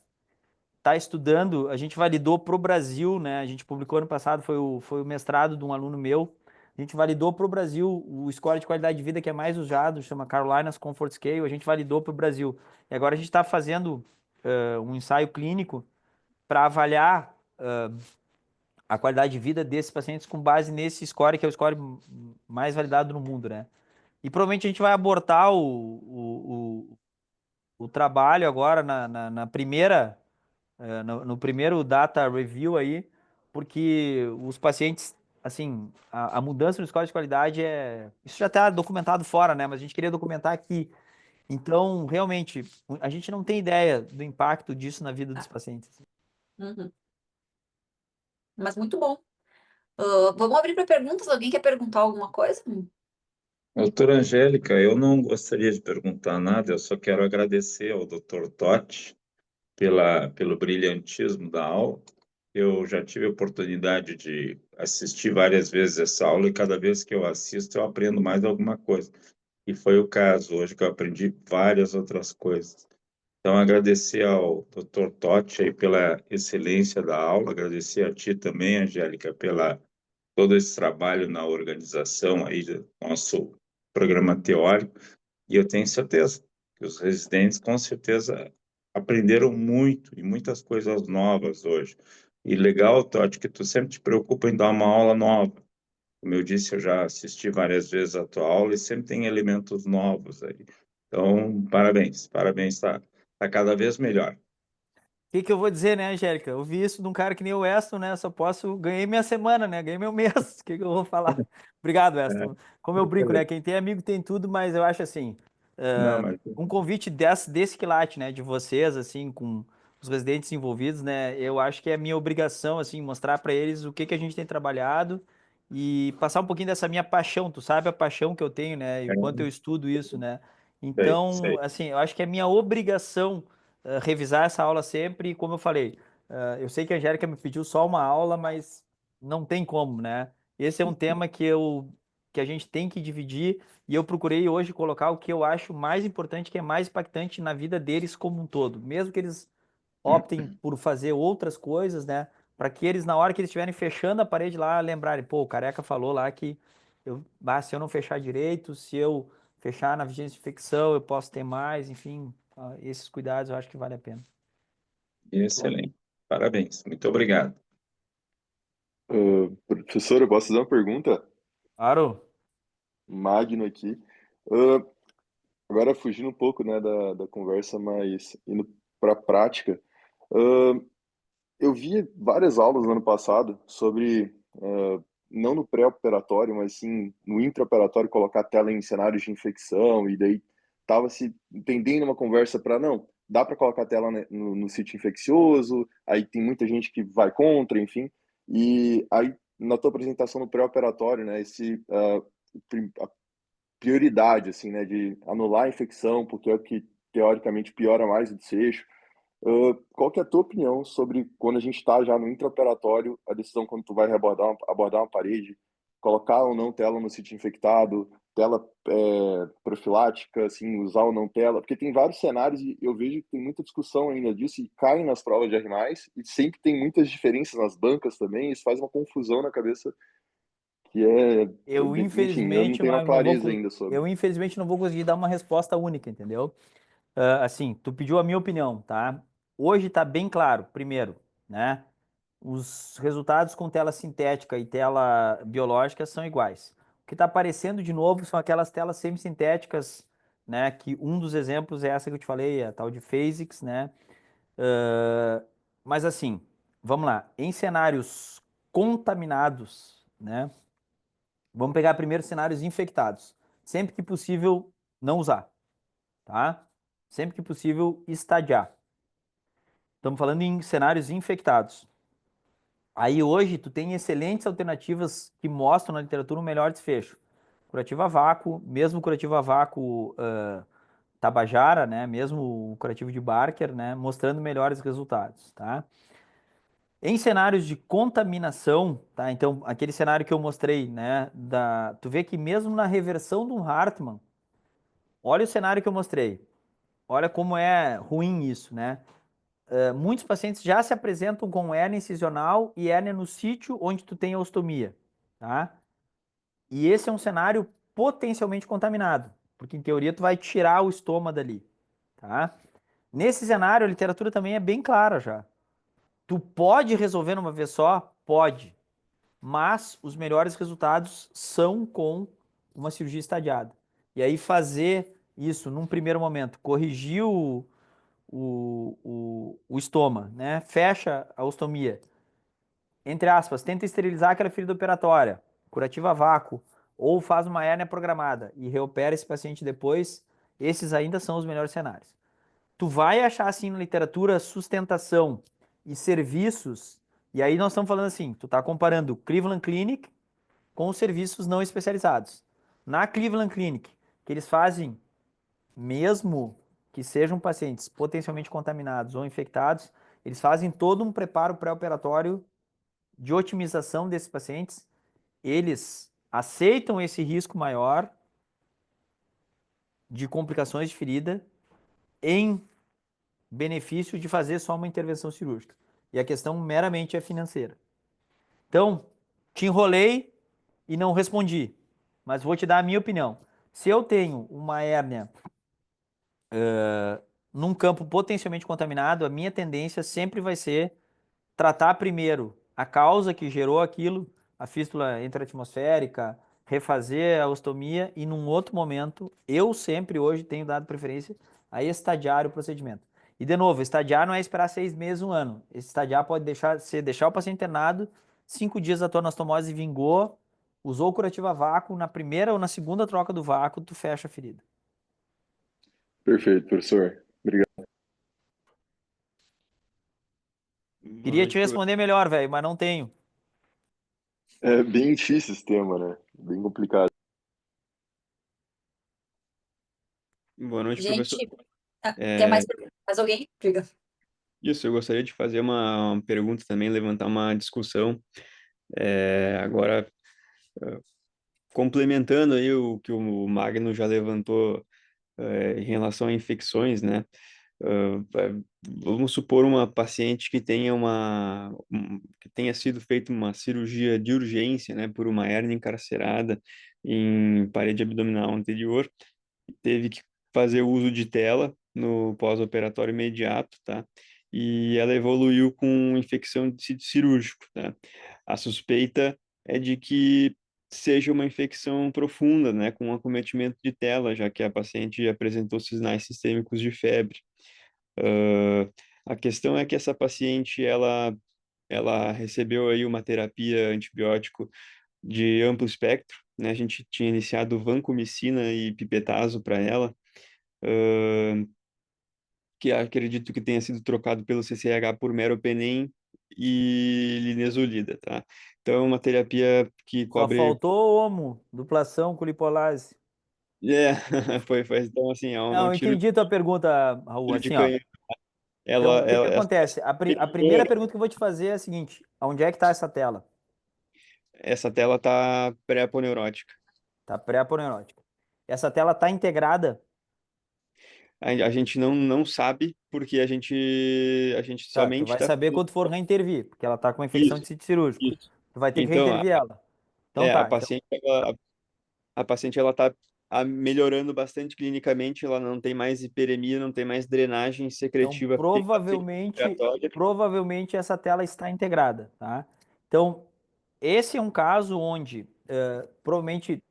está estudando, a gente validou para o Brasil, né? A gente publicou ano passado, foi o mestrado de um aluno meu. A gente validou para o Brasil o score de qualidade de vida que é mais usado, chama Carolinas Comfort Scale. A gente validou para o Brasil. E agora a gente está fazendo um ensaio clínico para avaliar a qualidade de vida desses pacientes com base nesse score, que é o score mais validado no mundo, né? E provavelmente a gente vai abortar o trabalho agora na primeira no primeiro data review aí, porque os pacientes, assim, a mudança no score de qualidade isso já está documentado fora, né? Mas a gente queria documentar aqui. Então, realmente, a gente não tem ideia do impacto disso na vida dos pacientes. Uhum. Mas muito bom. Vamos abrir para perguntas. Alguém quer perguntar alguma coisa? Doutora Angélica, eu não gostaria de perguntar nada, eu só quero agradecer ao Dr. Totti pelo brilhantismo da aula. Eu já tive a oportunidade de assistir várias vezes essa aula e cada vez que eu assisto eu aprendo mais alguma coisa. E foi o caso hoje que eu aprendi várias outras coisas. Então, agradecer ao Dr. Totti aí pela excelência da aula, agradecer a ti também, Angélica, pela todo esse trabalho na organização aí do nosso programa teórico, e eu tenho certeza que os residentes com certeza aprenderam muito e muitas coisas novas hoje. E legal, Totti, que tu sempre te preocupa em dar uma aula nova. Como eu disse, eu já assisti várias vezes a tua aula e sempre tem elementos novos aí. Então, parabéns, parabéns, tá cada vez melhor. Que eu vou dizer, né, Angélica? Eu vi isso de um cara que nem o Weston, né? Só posso. Ganhei minha semana, né? Ganhei meu mês. O que eu vou falar? Obrigado, É, Weston. Como eu brinco, né? excelente. Quem tem amigo tem tudo, mas eu acho assim. Não, mas Um convite desse quilate, né? De vocês, assim, com os residentes envolvidos, né? Eu acho que é minha obrigação, assim, mostrar para eles o que a gente tem trabalhado e passar um pouquinho dessa minha paixão. Tu sabe a paixão que eu tenho, né? E o quanto eu estudo isso, né? sei, Então, sei. assim, eu acho que é minha obrigação revisar essa aula sempre, e como eu falei, eu sei que a Angélica me pediu só uma aula, mas não tem como, né? Esse é um tema que a gente tem que dividir, e eu procurei hoje colocar o que eu acho mais importante, que é mais impactante na vida deles como um todo, mesmo que eles optem por fazer outras coisas, né? Para que eles, na hora que eles estiverem fechando a parede lá, lembrarem, pô, o Careca falou lá que se eu não fechar direito, se eu fechar na vigência de infecção, eu posso ter mais, enfim, esses cuidados eu acho que vale a pena. Excelente. Parabéns. Muito obrigado. Professor, eu posso fazer uma pergunta? Claro. Magno aqui. Ah, agora fugindo um pouco, né, da conversa, mas indo para a prática. Ah, eu vi várias aulas no ano passado sobre, não no pré-operatório, mas sim no intraoperatório, colocar a tela em cenários de infecção, e daí tava se entendendo uma conversa para, não, dá para colocar a tela, né, no sítio infeccioso, aí tem muita gente que vai contra, enfim. E aí, na tua apresentação no pré-operatório, né, a prioridade, assim, né, de anular a infecção, porque é o que teoricamente piora mais o desfecho. Qual que é a tua opinião sobre quando a gente está já no intraoperatório, a decisão quando tu vai abordar uma parede, colocar ou não tela no sítio infectado, tela profilática, assim, usar ou não tela, porque tem vários cenários e eu vejo que tem muita discussão ainda disso e caem nas provas de R+, e sempre tem muitas diferenças nas bancas também, isso faz uma confusão na cabeça que Eu enfim, eu não infelizmente tenho uma não, não vou, clareza ainda sobre. eu infelizmente não vou conseguir dar uma resposta única, entendeu? Assim, tu pediu a minha opinião, tá? hoje está bem claro, primeiro, né? Os resultados com tela sintética e tela biológica são iguais. O que está aparecendo de novo são aquelas telas semissintéticas, né? Que um dos exemplos é essa que eu te falei, a tal de Phasix, né? Ah, mas assim, vamos lá. Em cenários contaminados, né? Vamos pegar primeiro cenários infectados. Sempre que possível, não usar, tá? Sempre que possível, estadiar. Estamos falando em cenários infectados. Aí hoje tu tem excelentes alternativas que mostram na literatura um melhor desfecho. Curativo a vácuo, mesmo curativo a vácuo Tabajara, né? Mesmo o curativo de Barker, né? Mostrando melhores resultados, tá? Em cenários de contaminação, tá? Então, aquele cenário que eu mostrei, né? Tu vê que mesmo na reversão do Hartmann, olha o cenário que eu mostrei. Olha como é ruim isso, né? Muitos pacientes já se apresentam com hérnia incisional e hérnia no sítio onde tu tem a ostomia, tá? E esse é um cenário potencialmente contaminado, porque em teoria tu vai tirar o estômago dali, tá? Nesse cenário, a literatura também é bem clara já. Tu pode resolver numa vez só? Pode. Mas os melhores resultados são com uma cirurgia estadiada. E aí fazer isso num primeiro momento, corrigir o estoma, né? Fecha a ostomia. Entre aspas, tenta esterilizar aquela ferida operatória, curativa a vácuo, ou faz uma hérnia programada e reopera esse paciente depois. Esses ainda são os melhores cenários. Tu vai achar assim na literatura sustentação e serviços, e aí nós estamos falando assim, tu está comparando Cleveland Clinic com os serviços não especializados. Na Cleveland Clinic, que eles fazem, mesmo que sejam pacientes potencialmente contaminados ou infectados, eles fazem todo um preparo pré-operatório de otimização desses pacientes. Eles aceitam esse risco maior de complicações de ferida em benefício de fazer só uma intervenção cirúrgica. E a questão meramente é financeira. Então, te enrolei e não respondi, mas vou te dar a minha opinião. Se eu tenho uma hérnia num campo potencialmente contaminado, a minha tendência sempre vai ser tratar primeiro a causa que gerou aquilo, a fístula intraatmosférica, refazer a ostomia e num outro momento, eu sempre hoje tenho dado preferência a estadiar o procedimento. E de novo, estadiar não é esperar 6 meses, um ano. Esse estadiar pode deixar o paciente internado, 5 dias da tua anastomose vingou, usou o curativo a vácuo, na primeira ou na segunda troca do vácuo, tu fecha a ferida. Perfeito, professor. Obrigado. Boa Queria te noite, responder melhor, velho, mas não tenho. É bem difícil esse tema, né? Bem complicado. boa noite, professor. Gente, quer É, mais alguém? Diga. isso, eu gostaria de fazer uma pergunta também, levantar uma discussão. Agora, complementando aí o que o Magno já levantou, em relação a infecções, né? Vamos supor uma paciente que tenha que tenha sido feita uma cirurgia de urgência, né, por uma hérnia encarcerada em parede abdominal anterior, teve que fazer uso de tela no pós-operatório imediato, tá? E ela evoluiu com infecção de sítio cirúrgico, tá? A suspeita é de que seja uma infecção profunda, né, com acometimento de tela, já que a paciente apresentou sinais sistêmicos de febre. Ah, a questão é que essa paciente, ela recebeu aí uma terapia antibiótico de amplo espectro, né? A gente tinha iniciado vancomicina e pipetazo para ela, ah, que acredito que tenha sido trocado pelo CCH por meropenem e linezolida, tá? Então, é uma terapia que Só cobre... faltou homo, duplação com lipolase. É, foi. Então, assim, é um Não, eu tiro, entendi tua pergunta, Raul. tiro de Assim, ó. canhão. Então, o que que Essa acontece? A primeira pergunta que eu vou te fazer é a seguinte: onde é que está essa tela? essa tela tá pré-aponeurótica. Tá pré-aponeurótica. Essa tela está integrada? A gente não sabe porque a gente Tá, tu somente vai está... saber quando for reintervir, porque ela está com uma infecção de Isso, sítio cirúrgico. isso. Tu vai ter que Então, reintervir ela. Então a tá, então, paciente, a paciente ela está melhorando bastante clinicamente, ela não tem mais hiperemia, não tem mais drenagem Então, secretiva respiratória. provavelmente essa tela está integrada, tá? Então, esse é um caso onde provavelmente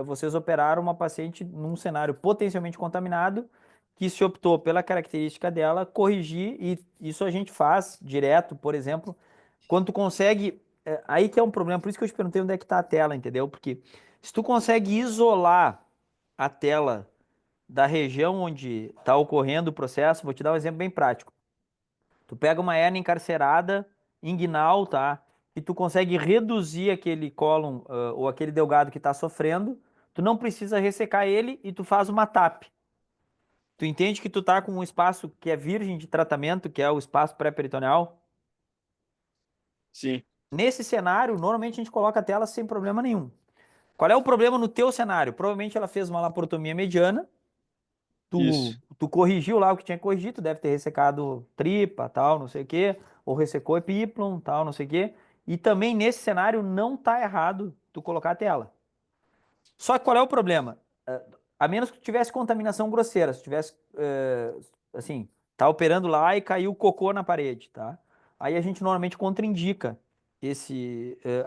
vocês operaram uma paciente num cenário potencialmente contaminado, que se optou pela característica dela corrigir, e isso a gente faz direto, por exemplo, quando tu consegue, aí que é um problema, por isso que eu te perguntei onde é que está a tela, entendeu? Porque se tu consegue isolar a tela da região onde está ocorrendo o processo, vou te dar um exemplo bem prático. Tu pega uma hérnia encarcerada, inguinal, tá? E tu consegue reduzir aquele cólon ou aquele delgado que está sofrendo, tu não precisa ressecar ele e tu faz uma TAP. Tu entende que tu tá com um espaço que é virgem de tratamento, que é o espaço pré-peritoneal? Sim, Nesse cenário, normalmente a gente coloca a tela sem problema nenhum. Qual é o problema no teu cenário? Provavelmente ela fez uma laparotomia mediana, tu, isso. tu corrigiu lá o que tinha que corrigir, tu deve ter ressecado tripa, tal, não sei o quê, ou ressecou epíplon, tal, não sei o quê. E também nesse cenário não tá errado tu colocar a tela. Só que qual é o problema? A menos que tu tivesse contaminação grosseira, se tivesse, assim, tá operando lá e caiu cocô na parede, tá? Aí a gente normalmente contraindica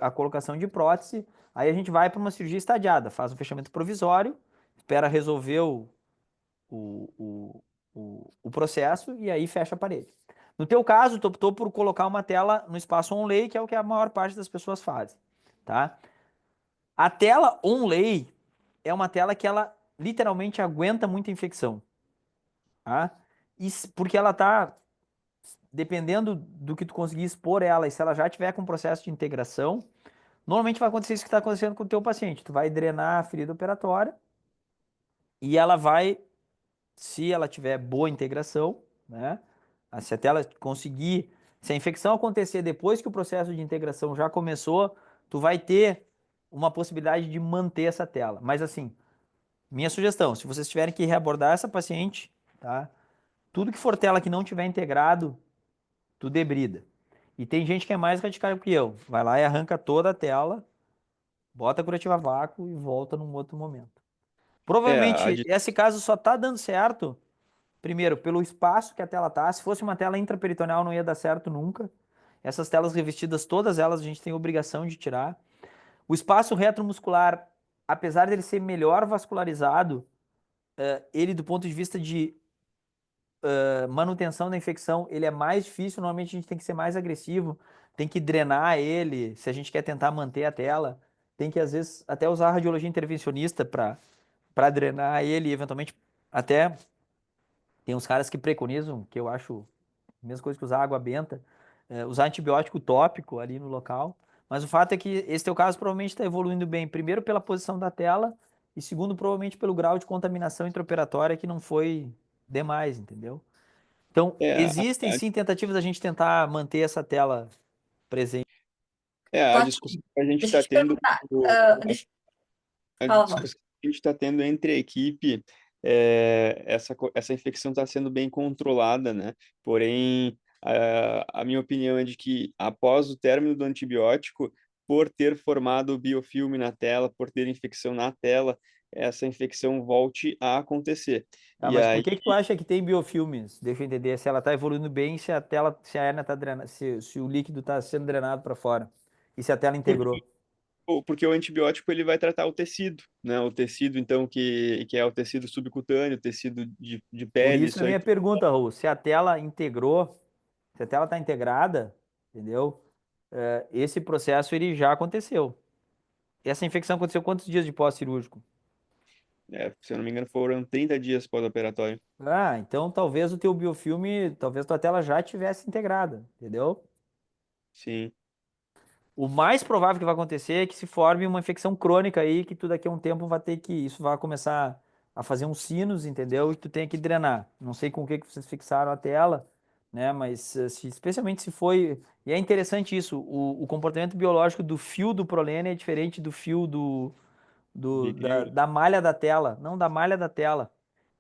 a colocação de prótese, aí a gente vai para uma cirurgia estadiada, faz um fechamento provisório, espera resolver o, o, o processo e aí fecha a parede. No teu caso, tu optou por colocar uma tela no espaço onlay, que é o que a maior parte das pessoas fazem, tá? A tela onlay é uma tela que ela literalmente aguenta muita infecção, tá? Porque ela tá, dependendo do que tu conseguir expor ela, e se ela já tiver com processo de integração, normalmente vai acontecer isso que está acontecendo com o teu paciente. Tu vai drenar a ferida operatória e ela vai, se ela tiver boa integração, né? Se a tela conseguir, se a infecção acontecer depois que o processo de integração já começou, tu vai ter uma possibilidade de manter essa tela. Mas assim, minha sugestão, se vocês tiverem que reabordar essa paciente, tá? Tudo que for tela que não tiver integrado, tu debrida. E tem gente que é mais radical que eu. Vai lá e arranca toda a tela, bota a curativa a vácuo e volta num outro momento. É, Provavelmente esse caso só tá dando certo, primeiro, pelo espaço que a tela tá. Se fosse uma tela intraperitoneal, não ia dar certo nunca. Essas telas revestidas, todas elas, a gente tem obrigação de tirar. O espaço retromuscular, apesar dele ser melhor vascularizado, ele, do ponto de vista de manutenção da infecção, ele é mais difícil. Normalmente a gente tem que ser mais agressivo, tem que drenar ele, se a gente quer tentar manter a tela. Tem que, às vezes, até usar radiologia intervencionista para drenar ele, eventualmente até tem uns caras que preconizam, que eu acho a mesma coisa que usar água benta, usar antibiótico tópico ali no local. Mas o fato é que esse teu caso provavelmente está evoluindo bem, primeiro pela posição da tela e segundo provavelmente pelo grau de contaminação intraoperatória que não foi demais, entendeu? Então, é, a, existem sim tentativas da gente tentar manter essa tela presente. a Totti, discussão que a gente deixa eu está te tendo, perguntar. a Fala, fala. discussão que a gente está tendo entre a equipe, essa infecção está sendo bem controlada, né? Porém, a minha opinião é de que após o término do antibiótico, por ter formado biofilme na tela, por ter infecção na tela, essa infecção volte a acontecer. Tá, E mas por aí, que que tu acha que tem biofilmes? Deixa eu entender se ela está evoluindo bem, se a tela, se a hérnia está drenando, se o líquido está sendo drenado para fora e se a tela integrou. porque o antibiótico ele vai tratar o tecido, né? O tecido, então, que é o tecido subcutâneo, o tecido de Por pele, isso a isso aí. minha pergunta, Raul, se a tela integrou, se a tela está integrada, entendeu? Esse processo ele já aconteceu. Essa infecção aconteceu quantos dias de pós-cirúrgico? Se eu não me engano, foram 30 dias pós-operatório. Ah, então talvez o teu biofilme, talvez tua tela já tivesse integrada, entendeu? Sim. O mais provável que vai acontecer é que se forme uma infecção crônica aí, que tu daqui a um tempo vai ter que, isso vai começar a fazer uns sinos, entendeu? E tu tem que drenar. Não sei com o que que vocês fixaram a tela, né? Mas especialmente se foi. E é interessante isso, o comportamento biológico do fio do prolene é diferente do fio Vitril. da malha da tela, não da malha da tela.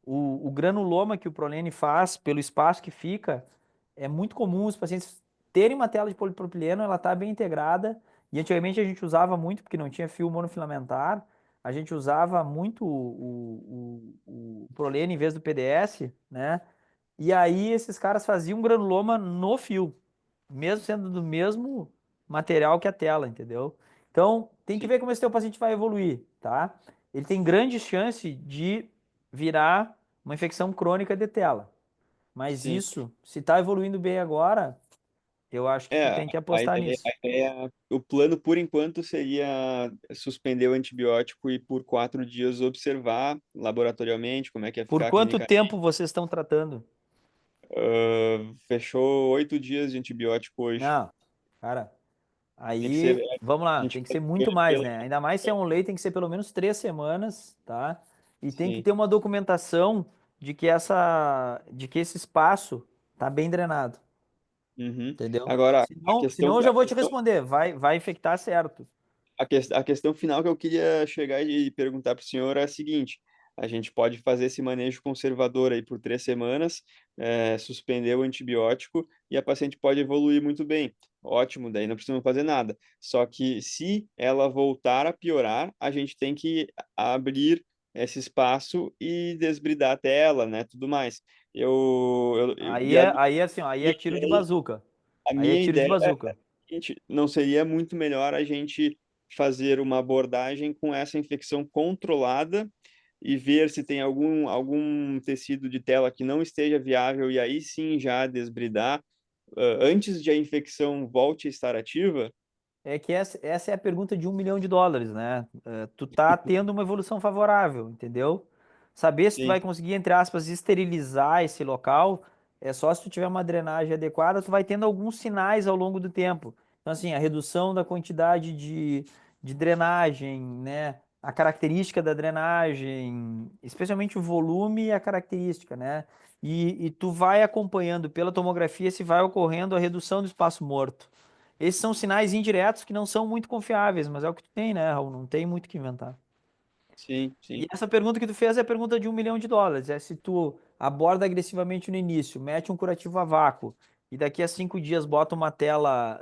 O granuloma que o prolene faz pelo espaço que fica, é muito comum os pacientes terem uma tela de polipropileno, ela está bem integrada, e antigamente a gente usava muito porque não tinha fio monofilamentar, a gente usava muito o Prolene em vez do PDS, né? E aí esses caras faziam granuloma no fio, mesmo sendo do mesmo material que a tela, entendeu? Então, tem que Sim, ver como esse teu paciente vai evoluir, tá? Ele tem grande chance de virar uma infecção crônica de tela. Mas sim. isso, se tá evoluindo bem agora, eu acho que tu É, tem que apostar nisso. o plano por enquanto seria suspender o antibiótico e por 4 dias observar laboratorialmente como é que ia Por ficar quanto clinicamente. tempo vocês estão tratando? Fechou 8 dias de antibiótico hoje. Não, cara, Tem que ser, aí, vamos a lá, gente tem que ser faz muito mais, pela, né? Ainda mais se é um lei, tem que ser pelo menos 3 semanas, tá? E tem que sim. ter uma documentação de que esse espaço tá bem drenado, Uhum. entendeu? Agora, Senão eu já vou te responder, vai infectar certo. a questão final que eu queria chegar e perguntar para o senhor é a seguinte: a gente pode fazer esse manejo conservador aí por 3 semanas, suspender o antibiótico e a paciente pode evoluir muito bem. Ótimo, daí não precisamos fazer nada. Só que se ela voltar a piorar, a gente tem que abrir esse espaço e desbridar a tela, né? Tudo mais. E Aí é assim, ó, aí é tiro de bazuca. a Aí é minha tiro de ideia é bazuca. a seguinte: não seria muito melhor a gente fazer uma abordagem com essa infecção controlada e ver se tem algum tecido de tela que não esteja viável e aí sim já desbridar antes de a infecção volte a estar ativa? É que essa é a pergunta de US$ 1 milhão, né? Tu tá tendo uma evolução favorável, entendeu? Saber se tu vai Sim, conseguir, entre aspas, esterilizar esse local é só se tu tiver uma drenagem adequada, tu vai tendo alguns sinais ao longo do tempo. Então, assim, a redução da quantidade de drenagem, né? A característica da drenagem, especialmente o volume e a característica, né? E tu vai acompanhando pela tomografia se vai ocorrendo a redução do espaço morto. Esses são sinais indiretos que não são muito confiáveis, mas é o que tu tem, né, Raul? Não tem muito o que inventar. sim, E sim, essa pergunta que tu fez é a pergunta de US$ 1 milhão. É se tu aborda agressivamente no início, mete um curativo a vácuo e daqui a 5 dias bota uma tela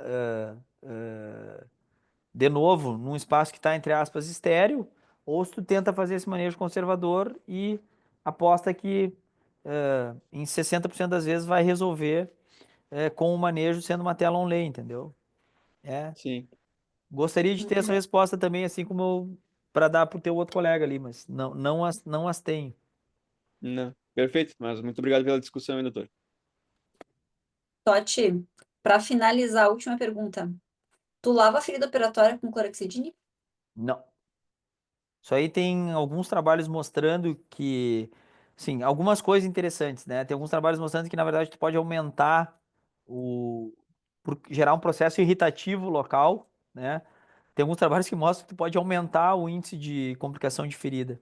de novo num espaço que está, entre aspas, estéril, ou se tu tenta fazer esse manejo conservador e aposta que em 60% das vezes vai resolver com o manejo sendo uma tela on-lay, entendeu? É, sim. gostaria de ter essa resposta também, assim como para dar para o teu outro colega ali, mas não as tenho. Não. Perfeito, mas muito obrigado pela discussão, hein, doutor. Totti, para finalizar, a última pergunta. Tu lava a ferida operatória com clorexidine? Não. Isso aí tem alguns trabalhos mostrando que, sim, algumas coisas interessantes, né? Tem alguns trabalhos mostrando que, na verdade, tu pode aumentar por gerar um processo irritativo local, né? Tem alguns trabalhos que mostram que tu pode aumentar o índice de complicação de ferida,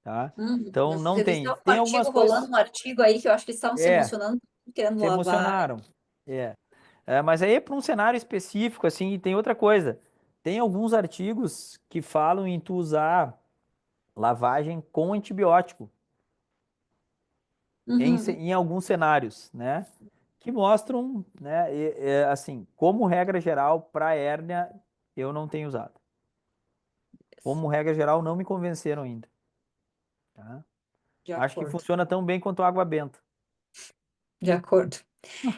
tá? Então, não Eu vi tem. um Tem artigo algumas rolando, coisas, um artigo aí que eu acho que eles estavam se é, emocionando, querendo se lavar. emocionaram. É. Mas aí é para um cenário específico, assim, e tem outra coisa. Tem alguns artigos que falam em tu usar lavagem com antibiótico Uhum, em alguns cenários, né? Que mostram, né, assim, como regra geral, para hérnia, eu não tenho usado. Como regra geral, não me convenceram ainda, tá? de Acho que acordo, funciona tão bem quanto água benta. de acordo.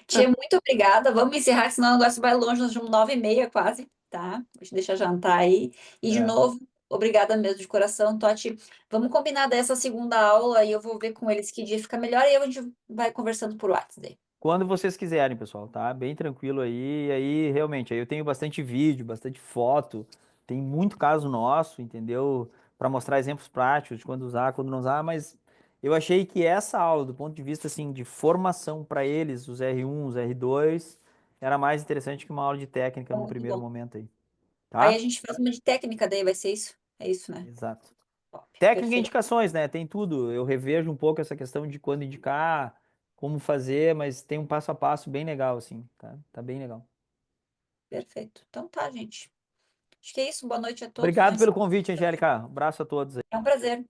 Tia, muito obrigada. Vamos encerrar, senão o negócio vai longe, nós estamos 9h30 quase, tá? Vou te deixar jantar aí. E de É. novo, obrigada mesmo de coração, Totti. Vamos combinar dessa segunda aula e eu vou ver com eles que dia fica melhor e aí a gente vai conversando por WhatsApp. Quando vocês quiserem, pessoal, tá? Bem tranquilo aí. E aí, realmente, aí eu tenho bastante vídeo, bastante foto, tem muito caso nosso, entendeu? Para mostrar exemplos práticos de quando usar, quando não usar, mas eu achei que essa aula, do ponto de vista assim de formação para eles, os R1, os R2, era mais interessante que uma aula de técnica Então, num muito primeiro bom. momento aí, Aí a tá? gente faz uma de técnica daí, vai ser isso? É isso, né? Exato. Top, Técnica e perfeito, indicações, né? Tem tudo. Eu revejo um pouco essa questão de quando indicar, como fazer, mas tem um passo a passo bem legal, assim, tá? Tá bem legal. perfeito. Então tá, gente. Acho que é isso. Boa noite a todos. Obrigado pelo convite, Angélica. Um abraço a todos aí. É um prazer.